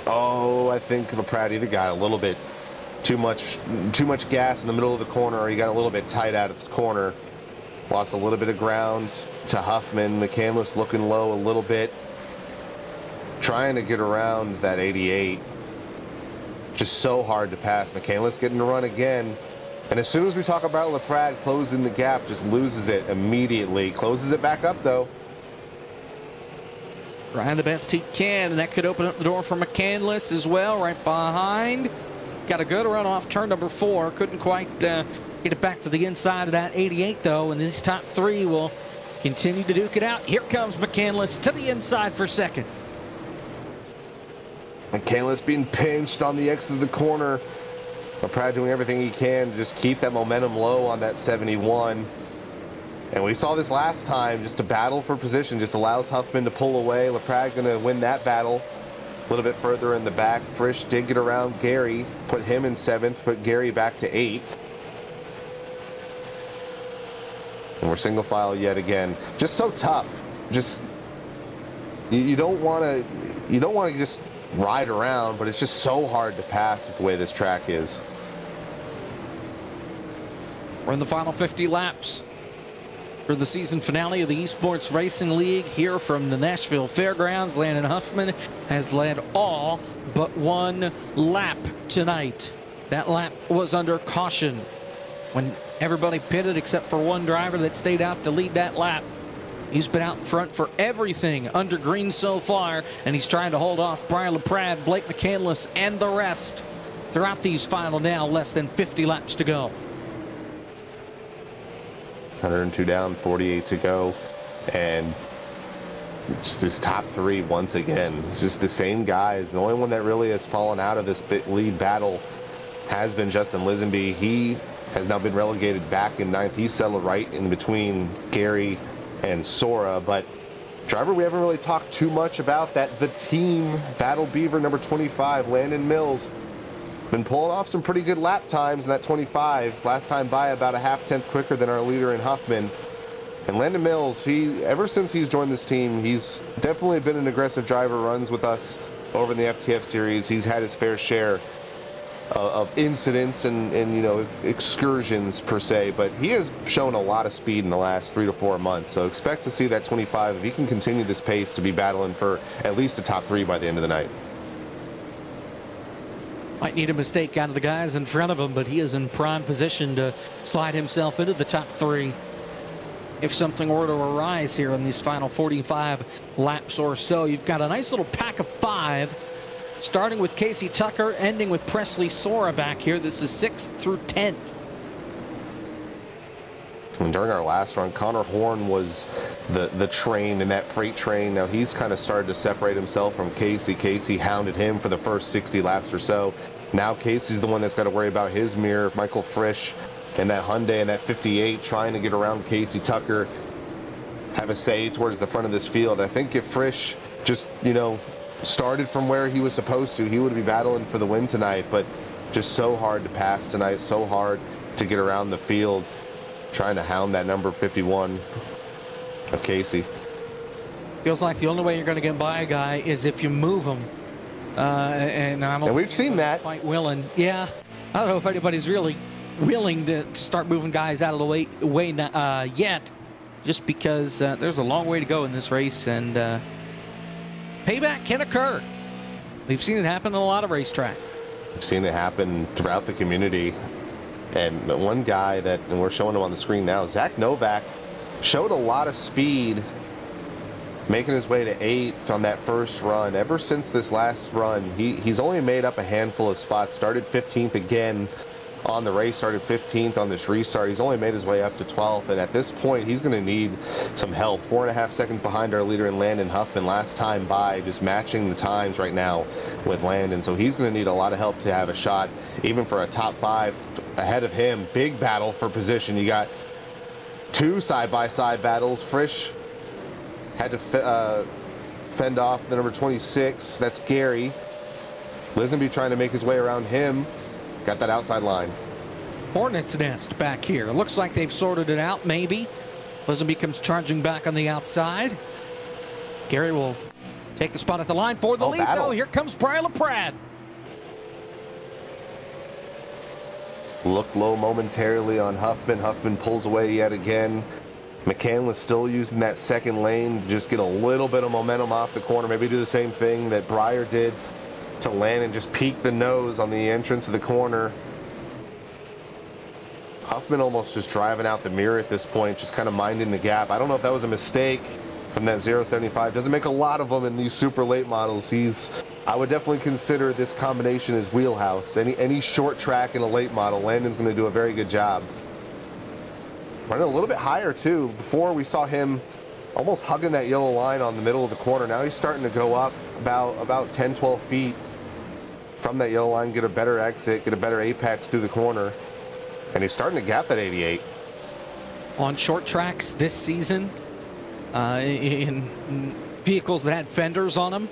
Oh, I think LaPratt either got a little bit too much gas in the middle of the corner, or he got a little bit tight out of the corner. Lost a little bit of ground to Huffman. McCandless looking low a little bit, trying to get around that 88. Just so hard to pass. McCandless getting to run again. And as soon as we talk about LaPratt closing the gap, just loses it immediately. Closes it back up, though. Trying the best he can, and that could open up the door for McCandless as well, right behind. Got a good run off turn number 4. Couldn't quite get it back to the inside of that 88, though, and these top 3 will continue to duke it out. Here comes McCandless to the inside for second. McCandless being pinched on the exit of the corner. LaPrade doing everything he can to just keep that momentum low on that 71. And we saw this last time, just a battle for position just allows Huffman to pull away. LaPrade going to win that battle a little bit further in the back. Frisch did get around Gary, put him in 7th, put Gary back to 8th. And we're single file yet again. Just so tough. Just you don't want to just ride around, but it's just so hard to pass with the way this track is. We're in the final 50 laps for the season finale of the Esports Racing League here from the Nashville Fairgrounds. Landon Huffman has led all but one lap tonight. That lap was under caution when everybody pitted except for one driver that stayed out to lead that lap. He's been out in front for everything under green so far, and he's trying to hold off Brian LaPrade, Blake McCandless, and the rest throughout these final now less than 50 laps to go. 102 down, 48 to go, and just this top 3 once again. It's just the same guys. The only one that really has fallen out of this lead battle has been Justin Lisenby. He has now been relegated back in 9th. He's settled right in between Gary and Sora, but driver we haven't really talked too much about, that the team Battle Beaver number 25, Landon Mills, been pulling off some pretty good lap times in that 25. Last time by about a half-tenth quicker than our leader in Huffman. And Landon Mills, ever since he's joined this team, he's definitely been an aggressive driver, runs with us over in the FTF series. He's had his fair share of incidents and you know, excursions per se, but he has shown a lot of speed in the last 3 to 4 months. So expect to see that 25, if he can continue this pace, to be battling for at least the top 3 by the end of the night. Might need a mistake out of the guys in front of him, but he is in prime position to slide himself into the top 3 if something were to arise here in these final 45 laps or so. You've got a nice little pack of 5, starting with Casey Tucker, ending with Presley Sora back here. This is 6th through 10th. And during our last run, Connor Horn was the train in that freight train. Now he's kind of started to separate himself from Casey. Casey hounded him for the first 60 laps or so. Now Casey's the one that's got to worry about his mirror. Michael Frisch and that Hyundai and that 58 trying to get around Casey Tucker, have a say towards the front of this field. I think if Frisch just, you know, started from where he was supposed to, he would be battling for the win tonight, but just so hard to pass tonight, so hard to get around the field, trying to hound that number 51 of Casey. Feels like the only way you're going to get by a guy is if you move him. And we've seen that. Quite willing. Yeah. I don't know if anybody's really willing to start moving guys out of the way yet, just because there's a long way to go in this race, and payback can occur. We've seen it happen in a lot of racetrack. We've seen it happen throughout the community. And one guy that, and we're showing him on the screen now, Zach Novak, showed a lot of speed making his way to 8th on that first run. Ever since this last run, he's only made up a handful of spots. Started 15th again on the race, started 15th on this restart. He's only made his way up to 12th, and at this point, he's going to need some help. 4.5 seconds behind our leader in Landon Huffman last time by, just matching the times right now with Landon. So he's going to need a lot of help to have a shot, even for a top 5 ahead of him. Big battle for position. You got 2 side-by-side battles. Frisch had to fend off the number 26. That's Gary. Lisenby trying to make his way around him. Got that outside line. Hornet's nest back here. Looks like they've sorted it out, maybe. Lisenby comes charging back on the outside. Gary will take the spot at the line for the lead, though. Here comes Brian LaPrade. Look low momentarily on Huffman. Huffman pulls away yet again. McCandless still using that second lane, just get a little bit of momentum off the corner. Maybe do the same thing that Breyer did to Landon, just peek the nose on the entrance of the corner. Huffman almost just driving out the mirror at this point, just kind of minding the gap. I don't know if that was a mistake from that 075. Doesn't make a lot of them in these super late models. I would definitely consider this combination as wheelhouse. Any short track in a late model, Landon's going to do a very good job. Running a little bit higher too. Before we saw him almost hugging that yellow line on the middle of the corner. Now he's starting to go up about 10, 12 feet from that yellow line, get a better exit, get a better apex through the corner. And he's starting to gap that 88. On short tracks this season, in vehicles that had fenders on them,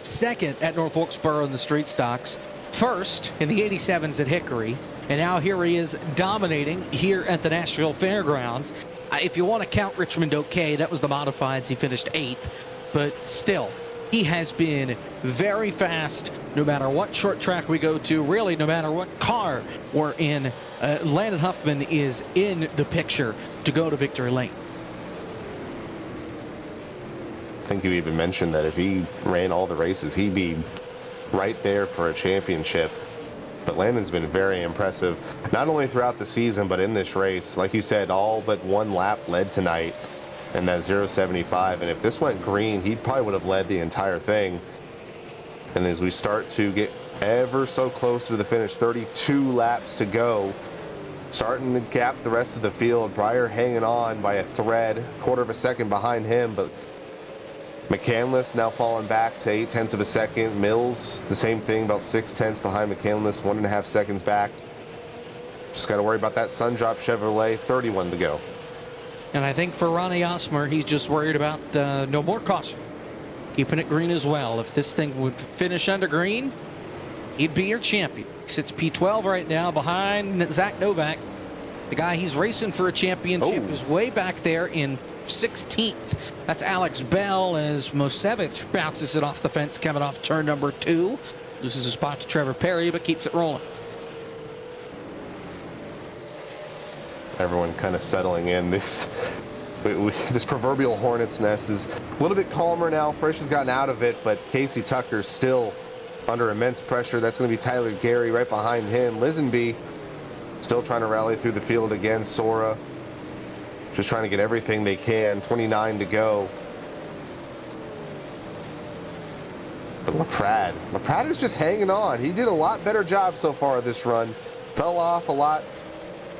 second at North Wilkesboro in the street stocks, first in the 87s at Hickory, and now here he is dominating here at the Nashville Fairgrounds. If you want to count Richmond okay, that was the modifieds. He finished 8th, but still, he has been very fast no matter what short track we go to, really no matter what car we're in. Landon Huffman is in the picture to go to victory lane. I think you even mentioned that if he ran all the races, he'd be right there for a championship. But Landon's been very impressive, not only throughout the season, but in this race. Like you said, all but one lap led tonight in that 0.75. And if this went green, he probably would have led the entire thing. And as we start to get ever so close to the finish, 32 laps to go, starting to gap the rest of the field. Breyer hanging on by a thread, quarter of a second behind him, but McCandless now falling back to 0.8 of a second. Mills, the same thing, about 0.6 behind McCandless, 1.5 seconds back. Just got to worry about that Sundrop Chevrolet, 31 to go. And I think for Ronnie Osmer, he's just worried about no more caution. Keeping it green as well. If this thing would finish under green, he'd be your champion. He sits P12 right now behind Zach Novak. The guy he's racing for a championship is way back there in 16th. That's Alex Bell as Mosevich bounces it off the fence coming off turn number 2. Loses a spot to Trevor Perry, but keeps it rolling. Everyone kind of settling in. This proverbial hornet's nest is a little bit calmer now. Frisch has gotten out of it, but Casey Tucker's still under immense pressure. That's going to be Tyler Gary right behind him. Lisenby still trying to rally through the field again. Sora just trying to get everything they can. 29 to go. But LaPrade is just hanging on. He did a lot better job so far this run. Fell off a lot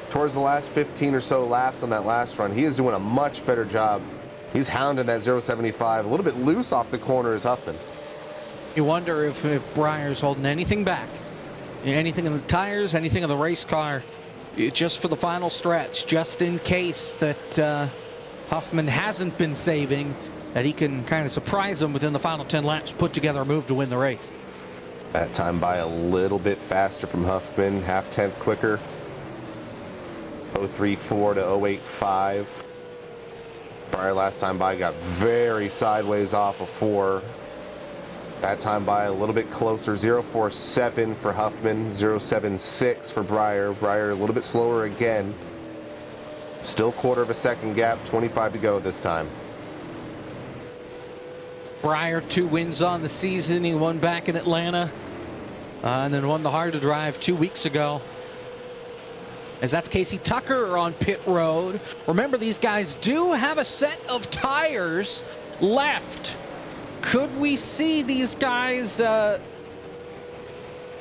towards the last 15 or so laps on that last run. He is doing a much better job. He's hounding that 0.75. A little bit loose off the corner is Huffman. You wonder if Breyer's holding anything back. Anything in the tires, anything in the race car, just for the final stretch, just in case that Huffman hasn't been saving, that he can kind of surprise him within the final 10 laps, put together a move to win the race. That time by a little bit faster from Huffman, 0.5 quicker. 0.34 to 0.85. Breyer last time by got very sideways off of 4. That time by a little bit closer, 0.47 for Huffman, 0.76 for Breyer. Breyer a little bit slower again. Still quarter of a second gap, 25 to go this time. Breyer 2 wins on the season. He won back in Atlanta and then won the Hard to Drive 2 weeks ago. As that's Casey Tucker on pit road. Remember, these guys do have a set of tires left. Could we see these guys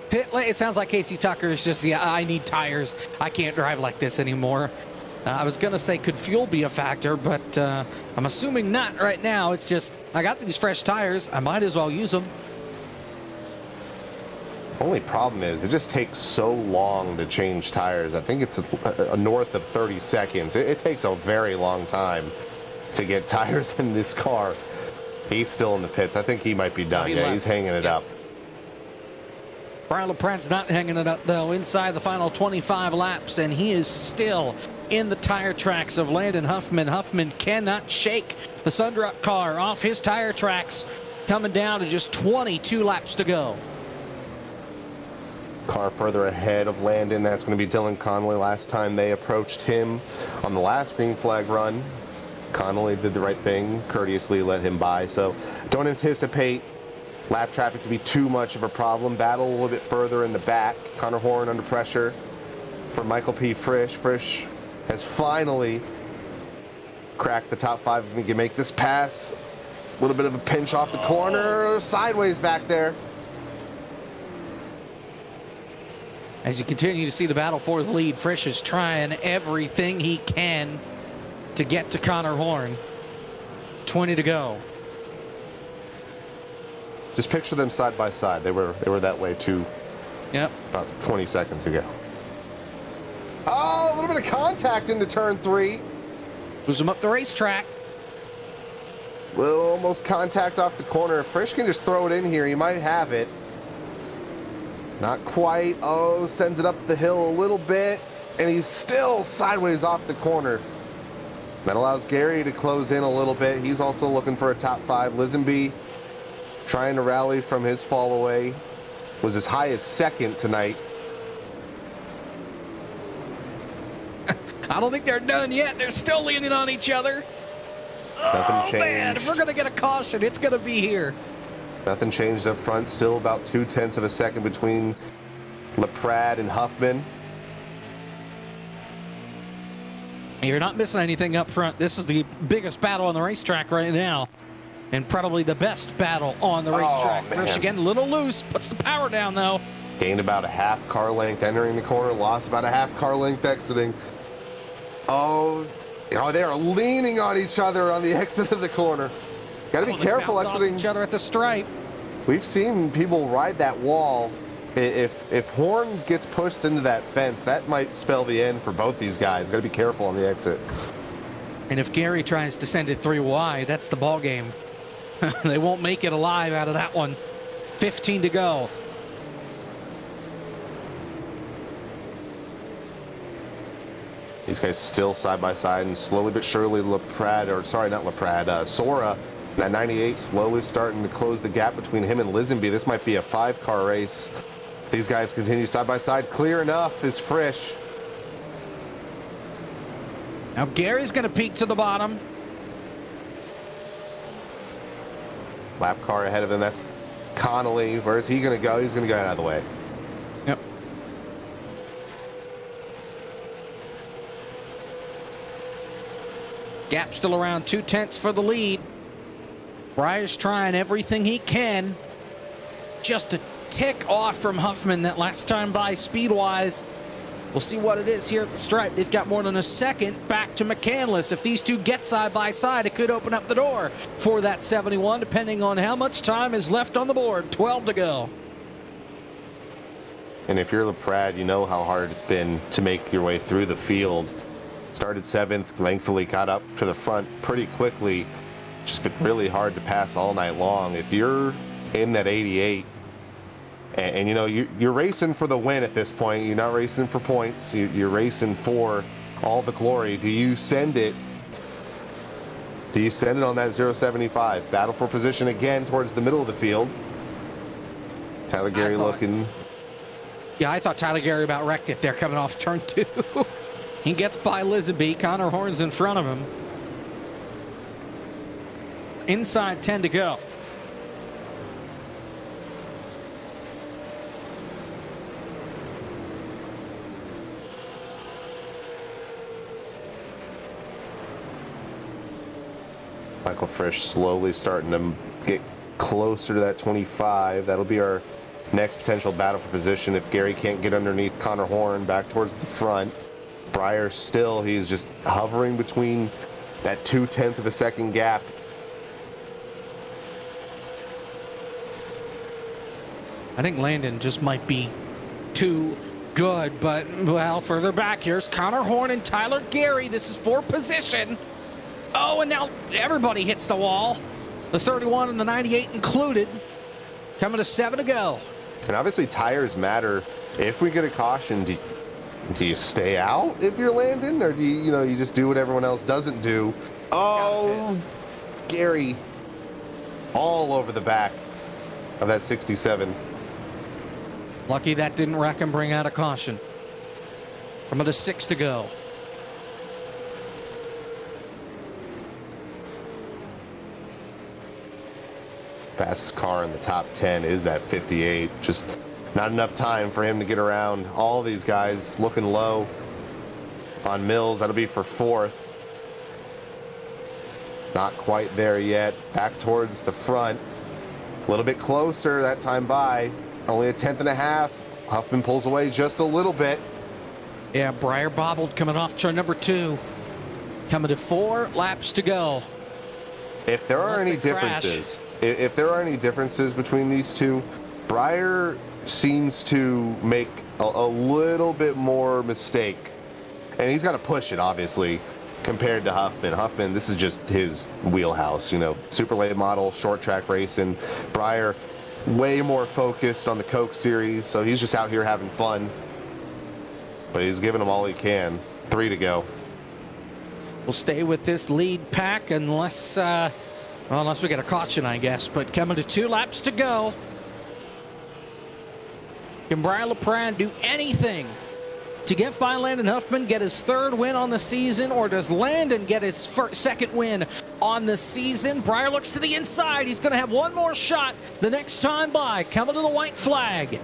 pit lane? It sounds like Casey Tucker is just, yeah, I need tires. I can't drive like this anymore. I was going to say, could fuel be a factor, but I'm assuming not right now. It's just, I got these fresh tires. I might as well use them. Only problem is it just takes so long to change tires. I think it's a north of 30 seconds. It takes a very long time to get tires in this car. He's still in the pits. I think he might be done. Yeah, he's hanging it up. Brian LaPrante's not hanging it up, though, inside the final 25 laps, and he is still in the tire tracks of Landon Huffman. Huffman cannot shake the Sundrop car off his tire tracks, coming down to just 22 laps to go. Car further ahead of Landon, that's going to be Dylan Connolly. Last time they approached him on the last green flag run, Connolly did the right thing, courteously let him by. So don't anticipate lap traffic to be too much of a problem. Battle a little bit further in the back. Connor Horn under pressure for Michael P. Frisch. Frisch has finally cracked the top 5 if he can make this pass. A little bit of a pinch off the corner, sideways back there. As you continue to see the battle for the lead, Frisch is trying everything he can to get to Connor Horn. 20 to go. Just picture them side by side. They were that way too. Yep. About 20 seconds ago. Oh, a little bit of contact into turn 3. Moves him up the racetrack. Will almost contact off the corner. If Frisch can just throw it in here, he might have it. Not quite. Oh, sends it up the hill a little bit, and he's still sideways off the corner. That allows Gary to close in a little bit. He's also looking for a top 5. Lisenby trying to rally from his fall away. Was as high as 2nd tonight. I don't think they're done yet. They're still leaning on each other. Nothing Oh, man. changed. If we're going to get a caution, it's going to be here. Nothing changed up front. Still about 0.2 of a second between LaPrade and Huffman. You're not missing anything up front. This is the biggest battle on the racetrack right now. And probably the best battle on the racetrack. man. Frisch again, a little loose. Puts the power down, though. Gained about a half car length entering the corner. Lost about a half car length exiting. Oh, they are leaning on each other on the exit of the corner. Got to be They careful bounce off exiting. each other at the stripe. We've seen people ride that wall. If Horn gets pushed into that fence, that might spell the end for both these guys. Got to be careful on the exit. And if Gary tries to send it 3 wide, that's the ball game. They won't make it alive out of that one. 15 to go. These guys still side by side, and slowly but surely Sora, that 98 slowly starting to close the gap between him and Lisenby. This might be a 5-car race. These guys continue side by side. Clear enough is Frisch. Now Gary's going to peek to the bottom. Lap car ahead of him. That's Connolly. Where's he going to go? He's going to go out of the way. Yep. Gap still around 0.2 for the lead. Breyer's trying everything he can. Just a tick off from Huffman that last time by speed-wise. We'll see what it is here at the stripe. They've got more than a second back to McCandless. If these two get side by side, it could open up the door for that 71, depending on how much time is left on the board. 12 to go. And if you're LaPrade, you know how hard it's been to make your way through the field. Started 7th, thankfully got up to the front pretty quickly. Just been really hard to pass all night long. If you're in that 88, and you know, you're racing for the win at this point. You're not racing for points. You're racing for all the glory. Do you send it? Do you send it on that 075? Battle for position again towards the middle of the field. Tyler Gary looking. Yeah, I thought Tyler Gary about wrecked it there coming off turn 2. He gets by Lisenby. Connor Horn's in front of him. Inside 10 to go. Michael Frisch slowly starting to get closer to that 25. That'll be our next potential battle for position if Gary can't get underneath Connor Horn back towards the front. Breyer still, he's just hovering between that 0.2 of a second gap. I think Landon just might be too good, but, well, further back, here's Connor Horn and Tyler Gary. This is for position. Oh, and now everybody hits the wall. The 31 and the 98 included. Coming to 7 to go. And obviously tires matter. If we get a caution, do you stay out if you're Landon, or do you just do what everyone else doesn't do? Oh, Gary, all over the back of that 67. Lucky that didn't wreck and bring out a caution. Coming to 6 to go. Fastest car in the top 10 is that 58. Just not enough time for him to get around all these guys. Looking low on Mills. That'll be for 4th. Not quite there yet. Back towards the front. A little bit closer that time by. Only a 1/10 and a half. Huffman pulls away just a little bit. Yeah, Breyer bobbled coming off turn number 2. Coming to 4 laps to go. If there are Unless any they crash. differences, if there are any differences between these two, Breyer seems to make a little bit more mistake, and he's got to push it, obviously, compared to Huffman. Huffman, this is just his wheelhouse, you know, super late model, short track racing. Breyer, way more focused on the Coke series, so he's just out here having fun. But he's giving them all he can. 3 to go. We'll stay with this lead pack unless we get a caution, I guess. But coming to 2 laps to go. Can Brian LaPrade do anything to get by Landon Huffman, get his 3rd win on the season, or does Landon get his 2nd win on the season? Breyer looks to the inside. He's going to have one more shot the next time by. Coming to the white flag.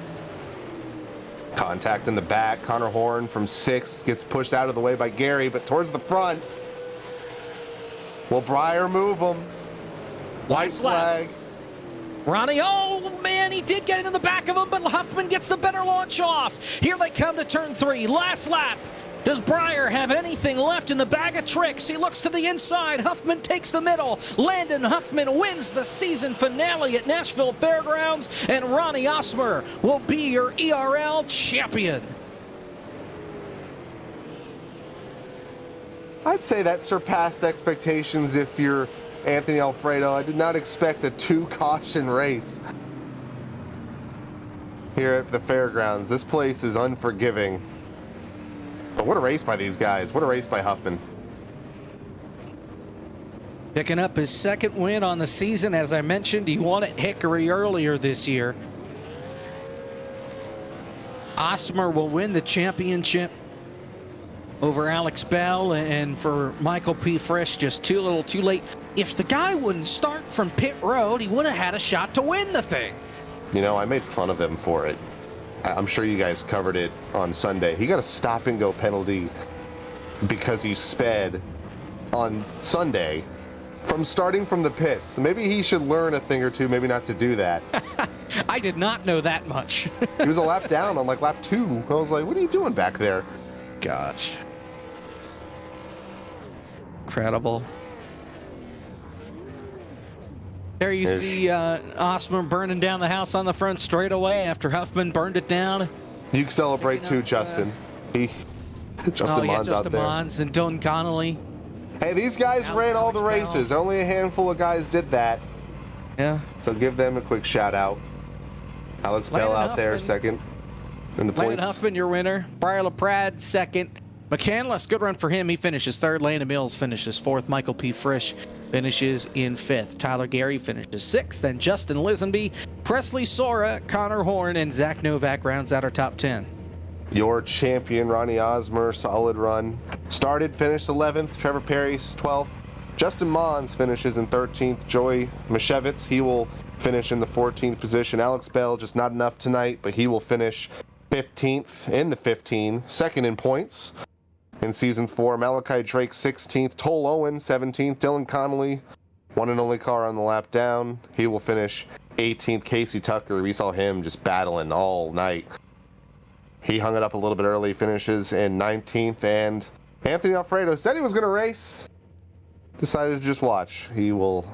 Contact in the back. Connor Horn from 6th gets pushed out of the way by Gary, but towards the front. Will Breyer move him? White flag. Ronnie, oh man, he did get into the back of him, but Huffman gets the better launch off. Here they come to turn 3, last lap. Does Breyer have anything left in the bag of tricks? He looks to the inside. Huffman takes the middle. Landon Huffman wins the season finale at Nashville Fairgrounds, and Ronnie Osmer will be your ERL champion. I'd say that surpassed expectations if you're Anthony Alfredo. I did not expect a 2-caution race here at the fairgrounds. This place is unforgiving. But what a race by these guys. What a race by Huffman. Picking up his 2nd win on the season. As I mentioned, he won at Hickory earlier this year. Osmer will win the championship over Alex Bell, and for Michael P. Frisch, just too little too late. If the guy wouldn't start from pit road, he would have had a shot to win the thing. You know, I made fun of him for it. I'm sure you guys covered it on Sunday. He got a stop and go penalty because he sped on Sunday from starting from the pits. Maybe he should learn a thing or two, maybe not to do that. I did not know that much. He was a lap down on like lap 2. I was like, what are you doing back there? Gosh. Incredible. There you see Osmer burning down the house on the front straightaway after Huffman burned it down. You can celebrate too, Justin. Justin Mons out Justin there. Mons and Don Connolly. Hey, these guys ran all the races. Only a handful of guys did that. Yeah. So give them a quick shout out. Alex Bell out there, 2nd in the Landon points. Huffman, your winner. Brian LaPrade, 2nd. McCandless, good run for him. He finishes 3rd. Landon Mills finishes 4th. Michael P. Frisch finishes in 5th. Tyler Gary finishes 6th. Then Justin Lisenby, Presley Sora, Connor Horn, and Zach Novak rounds out our top 10. Your champion, Ronnie Osmer, solid run. Finished 11th. Trevor Perry's 12th. Justin Mons finishes in 13th. Joey Mashevitz, he will finish in the 14th position. Alex Bell, just not enough tonight, but he will finish 15th in the 15. 2nd in points in Season 4. Malachi Drake, 16th. Toll Owen, 17th. Dylan Connolly, one and only car on the lap down. He will finish 18th. Casey Tucker, we saw him just battling all night. He hung it up a little bit early, finishes in 19th. And Anthony Alfredo said he was going to race. Decided to just watch. He will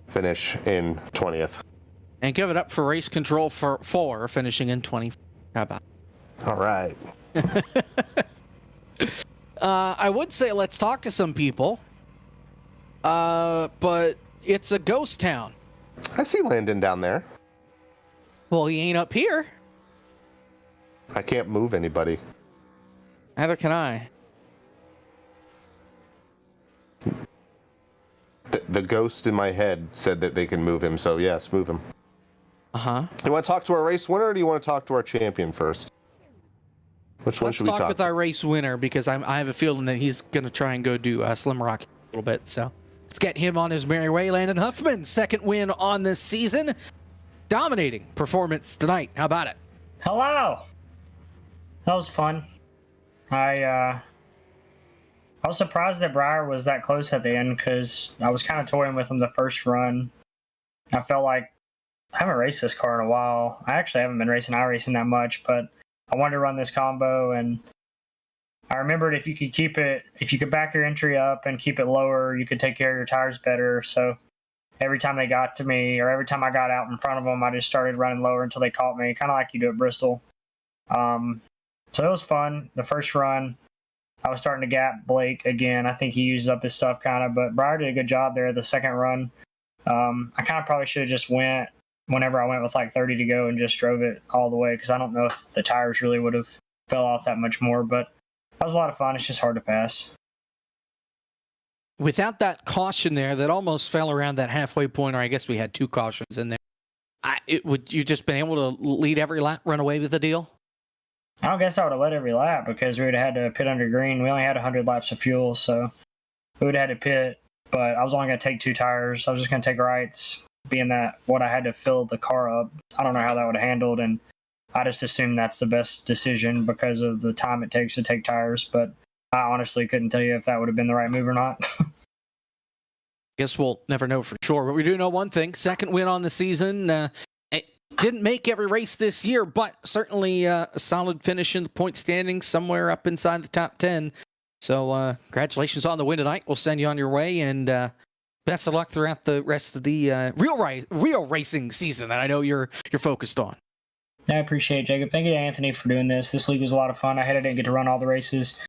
finish in 20th. And give it up for race control for 4, finishing in 20. How about it? All right. I would say let's talk to some people, but it's a ghost town. I see Landon down there. Well, he ain't up here. I can't move anybody. Neither can I. The ghost in my head said that they can move him, so yes, move him. Uh-huh. You want to talk to our race winner, or do you want to talk to our champion first? Which one Let's should we talk talk with to? our race winner, because I have a feeling that he's going to try and go do Slim Rock a little bit. So let's get him on his merry way. Landon Huffman, 2nd win on this season. Dominating performance tonight. How about it? Hello. That was fun. I was surprised that Breyer was that close at the end, because I was kind of toying with him the first run. I felt like I haven't raced this car in a while. I actually haven't been racing iRacing that much, but I wanted to run this combo, and I remembered if you could back your entry up and keep it lower, you could take care of your tires better. So every time they got to me, or every time I got out in front of them, I just started running lower until they caught me, kind of like you do at Bristol. So it was fun. The first run, I was starting to gap Blake again. I think he used up his stuff kind of, but Briar did a good job there. The second run, I kind of probably should have just went whenever I went with like 30 to go and just drove it all the way, because I don't know if the tires really would have fell off that much more, but that was a lot of fun. It's just hard to pass. Without that caution there, that almost fell around that halfway point, or I guess we had 2 cautions in there. Would you just been able to lead every lap, run away with the deal? I don't guess I would have led every lap, because we would have had to pit under green. We only had 100 laps of fuel, so we would have had to pit, but I was only going to take 2 tires. I was just going to take rights, being that what I had to fill the car up. I don't know how that would have handled, and I just assumed that's the best decision because of the time it takes to take tires, but I honestly couldn't tell you if that would have been the right move or not. Guess we'll never know for sure, but we do know one thing. Second win on the season. It didn't make every race this year, but certainly a solid finish in the point standings, somewhere up inside the top 10. So congratulations on the win tonight. We'll send you on your way, and best of luck throughout the rest of the real racing season that I know you're focused on. I appreciate it, Jacob. Thank you to Anthony for doing this. This league was a lot of fun. I didn't get to run all the races.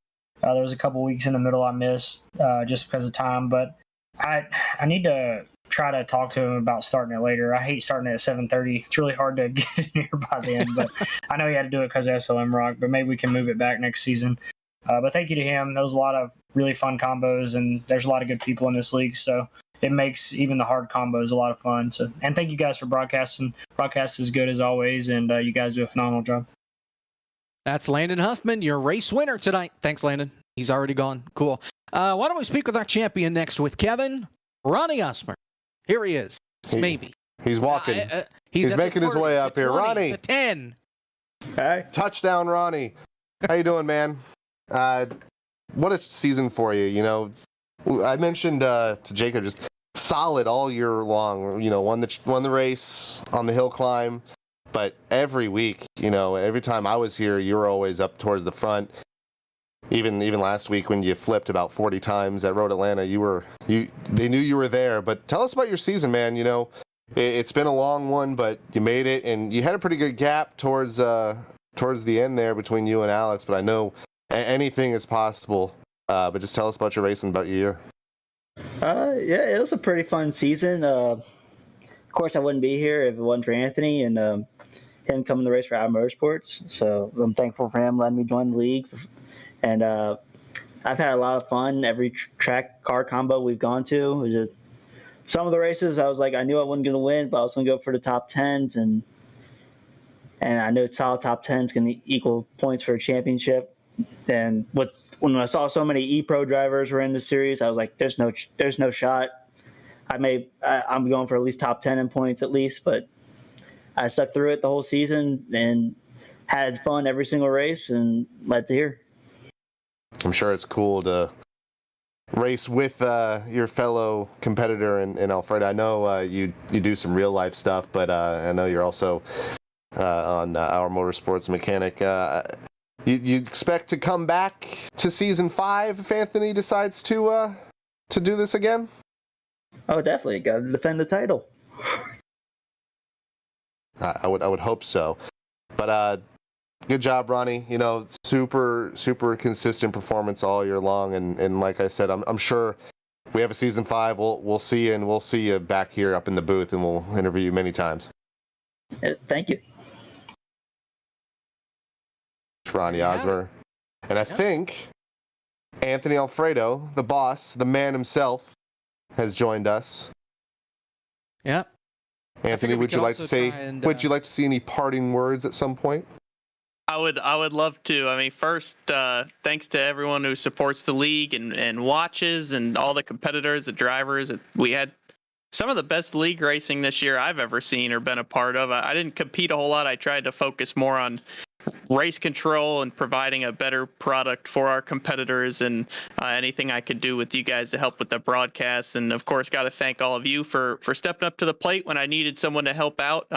There was a couple weeks in the middle I missed just because of time, but I need to try to talk to him about starting it later. I hate starting it at 7:30. It's really hard to get in here by then, but I know he had to do it because of SLM Rock, but maybe we can move it back next season. But thank you to him. There was a lot of really fun combos, and there's a lot of good people in this league, so it makes even the hard combos a lot of fun. So, and thank you guys for broadcasting. Broadcast is good as always, and you guys do a phenomenal job. That's Landon Huffman, your race winner tonight. Thanks, Landon. He's already gone. Cool. Why don't we speak with our champion next with Kevin Ronnie Osmer? Here he is. Maybe. He's walking. He's making his way up here. 20, Ronnie. The 10. Hey. Touchdown, Ronnie. How you doing, man? What a season for you. You know, I mentioned to Jacob, just solid all year long. You know, won the race on the hill climb, but every week, you know, every time I was here, you were always up towards the front. Even last week when you flipped about 40 times at Road Atlanta, they knew you were there. But tell us about your season, man. You know, it's been a long one, but you made it, and you had a pretty good gap towards the end there between you and Alex. But I know anything is possible. But just tell us about your race and about your year. Yeah, it was a pretty fun season. Of course, I wouldn't be here if it wasn't for Anthony and him coming to race for Motorsports. So I'm thankful for him letting me join the league. And I've had a lot of fun. Every track car combo we've gone to. Some of the races, I was like, I knew I wasn't going to win, but I was going to go for the top 10s. And I know solid top 10s can equal points for a championship. And when I saw so many E-Pro drivers were in the series, I was like, there's no shot. I'm going for at least top 10 in points at least, but I stuck through it the whole season and had fun every single race and led to here. I'm sure it's cool to race with your fellow competitor in Alfredo. I know you do some real life stuff, but I know you're also on Our Motorsports Mechanic. You expect to come back to season 5 if Anthony decides to do this again? Oh, definitely. Got to defend the title. I would hope so. But good job, Ronnie. You know, super consistent performance all year long, and like I said, I'm sure we have a season 5. We'll see you, and we'll see you back here up in the booth, and we'll interview you many times. Thank you. Ronnie Osmer. And I think Anthony Alfredo, the boss, the man himself, has joined us. Yeah. Anthony, would you like to say? Would you like to see any parting words at some point? I would love to. I mean, first, thanks to everyone who supports the league and watches, and all the competitors, the drivers. We had some of the best league racing this year I've ever seen or been a part of. I didn't compete a whole lot. I tried to focus more on race control and providing a better product for our competitors, and anything I could do with you guys to help with the broadcasts. And of course, got to thank all of you for stepping up to the plate when I needed someone to help out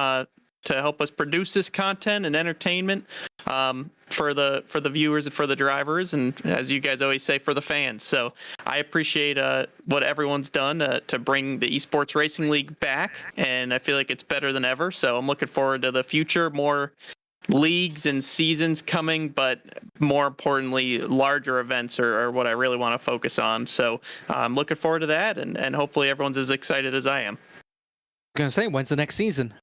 help us produce this content and entertainment for the viewers and for the drivers, and as you guys always say, for the fans. So I appreciate what everyone's done to bring the Esports Racing League back, and I feel like it's better than ever. So I'm looking forward to the future, more leagues and seasons coming, but more importantly, larger events are what I really want to focus on. So I'm looking forward to that, and hopefully everyone's as excited as I am. Gonna say, when's the next season?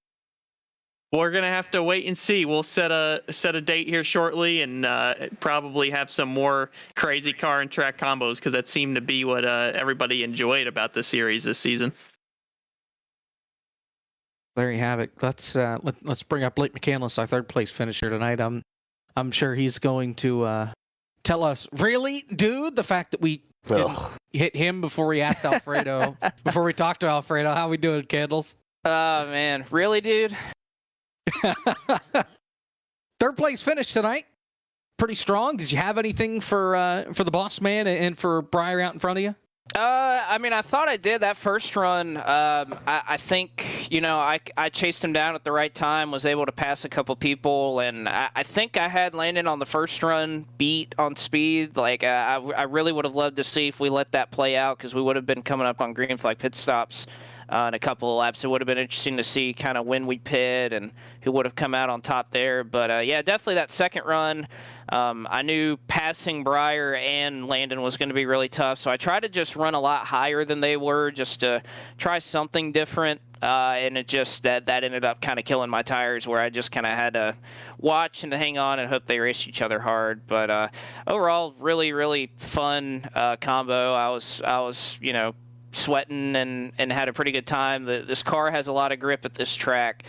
We're gonna have to wait and see. We'll set a date here shortly, and probably have some more crazy car and track combos, because that seemed to be what everybody enjoyed about the series this season. There you have it. Let's bring up Blake McCandless, our third place finisher tonight. I'm sure he's going to tell us, really, dude, the fact that we didn't hit him before we asked Alfredo, before we talked to Alfredo. How we doing, Candles? Oh man, really, dude? Third place finish tonight. Pretty strong. Did you have anything for the boss man and for Breyer out in front of you? I mean, I thought I did that first run. I think, I chased him down at the right time, was able to pass a couple people, and I think I had Landon on the first run beat on speed. Like, I really would have loved to see if we let that play out, because we would have been coming up on green flag pit stops in a couple of laps. It would have been interesting to see kind of when we pit and who would have come out on top there. But, yeah, definitely that second run. I knew passing Breyer and Landon was going to be really tough, so I tried to just run a lot higher than they were, just to try something different. And it just that ended up kind of killing my tires, where I just kind of had to watch and hang on and hope they raced each other hard. But overall, really, really fun combo. I was sweating and had a pretty good time. This car has a lot of grip at this track,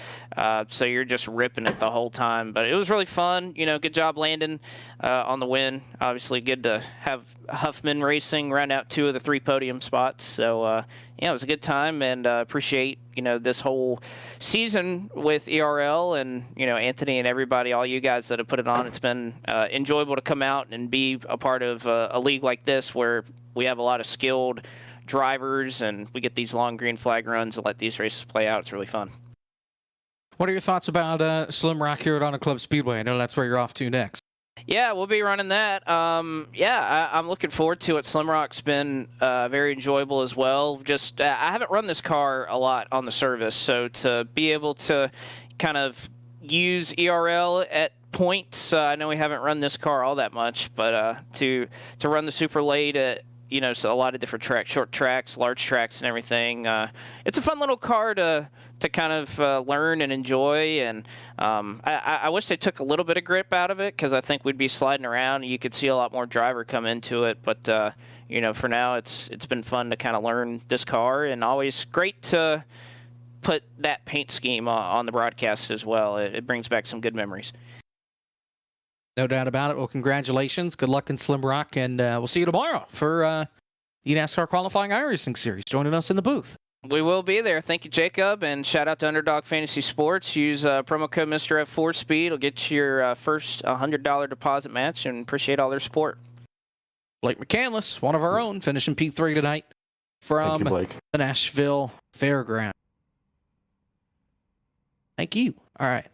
so you're just ripping it the whole time. But it was really fun. Good job, Landon, on the win. Obviously, good to have Huffman Racing round out 2 of the 3 podium spots. So, yeah, it was a good time, and appreciate, this whole season with ERL and, Anthony and everybody, all you guys that have put it on. It's been enjoyable to come out and be a part of a league like this, where we have a lot of skilled drivers, and we get these long green flag runs and let these races play out. It's really fun. What are your thoughts about Slim Rock here at Auto Club Speedway? I know that's where you're off to next. Yeah, we'll be running that. I'm looking forward to it. Slim Rock's been very enjoyable as well. Just I haven't run this car a lot on the service, so to be able to kind of use ERL at points, I know we haven't run this car all that much, but to run the super late at so a lot of different tracks, short tracks, large tracks, and everything. It's a fun little car to kind of learn and enjoy. And I wish they took a little bit of grip out of it, because I think we'd be sliding around and you could see a lot more driver come into it. But for now, it's been fun to kind of learn this car, and always great to put that paint scheme on the broadcast as well. It brings back some good memories. No doubt about it. Well, congratulations. Good luck in Slim Rock, and we'll see you tomorrow for the NASCAR Qualifying iRacing Series, joining us in the booth. We will be there. Thank you, Jacob, and shout out to Underdog Fantasy Sports. Use promo code Mr. F4 Speed. It'll get you your first $100 deposit match, and appreciate all their support. Blake McCandless, one of our own, finishing P3 tonight from the Nashville Fairground. Thank you. All right.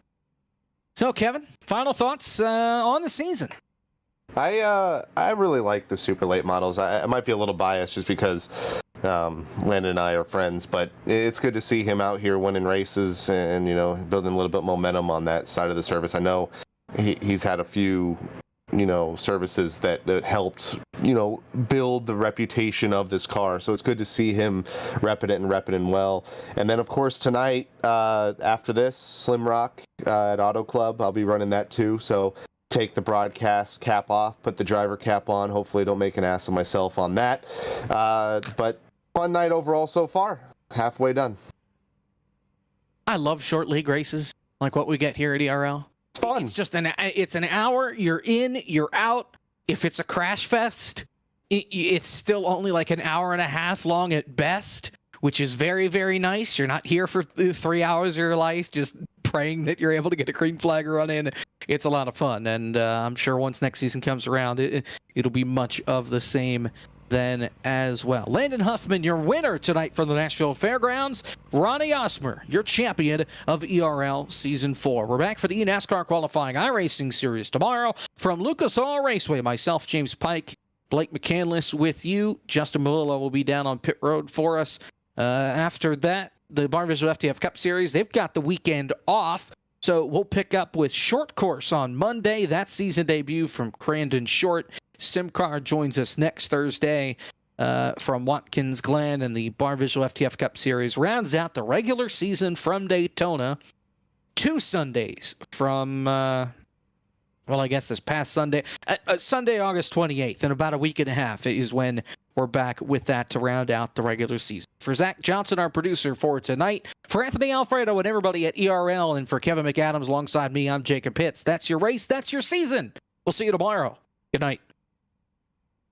So, Kevin, final thoughts on the season? I really like the super late models. I might be a little biased just because Landon and I are friends, but it's good to see him out here winning races and building a little bit momentum on that side of the service. I know he's had a few services that helped build the reputation of this car, so it's good to see him repping it and repping it well. And then of course tonight, after this, Slim Rock at Auto Club, I'll be running that too, so take the broadcast cap off, put the driver cap on. Hopefully don't make an ass of myself on that, but fun night overall so far. Halfway done. I love short league races like what we get here at ERL. It's fun. It's just it's an hour. You're in, you're out. If it's a crash fest, it's still only like an hour and a half long at best, which is very, very nice. You're not here for 3 hours of your life just praying that you're able to get a green flag run in. It's a lot of fun, and I'm sure once next season comes around, it'll be much of the same then as well. Landon Huffman, your winner tonight from the Nashville Fairgrounds. Ronnie Osmer, your champion of ERL Season 4. We're back for the eNASCAR qualifying iRacing series tomorrow from Lucas Oil Raceway. Myself, James Pike, Blake McCandless with you. Justin Malillo will be down on pit road for us. After that, the Bar Visual FTF Cup Series, they've got the weekend off. So we'll pick up with Short Course on Monday. That season debut from Crandon Short. Simcar joins us next Thursday from Watkins Glen, and the Bar Visual FTF Cup Series rounds out the regular season from Daytona. 2 Sundays from, I guess this past Sunday. Sunday, August 28th, in about a week and a half is when we're back with that to round out the regular season. For Zach Johnson, our producer for tonight, for Anthony Alfredo and everybody at ERL, and for Kevin McAdams alongside me, I'm Jacob Pitts. That's your race. That's your season. We'll see you tomorrow. Good night.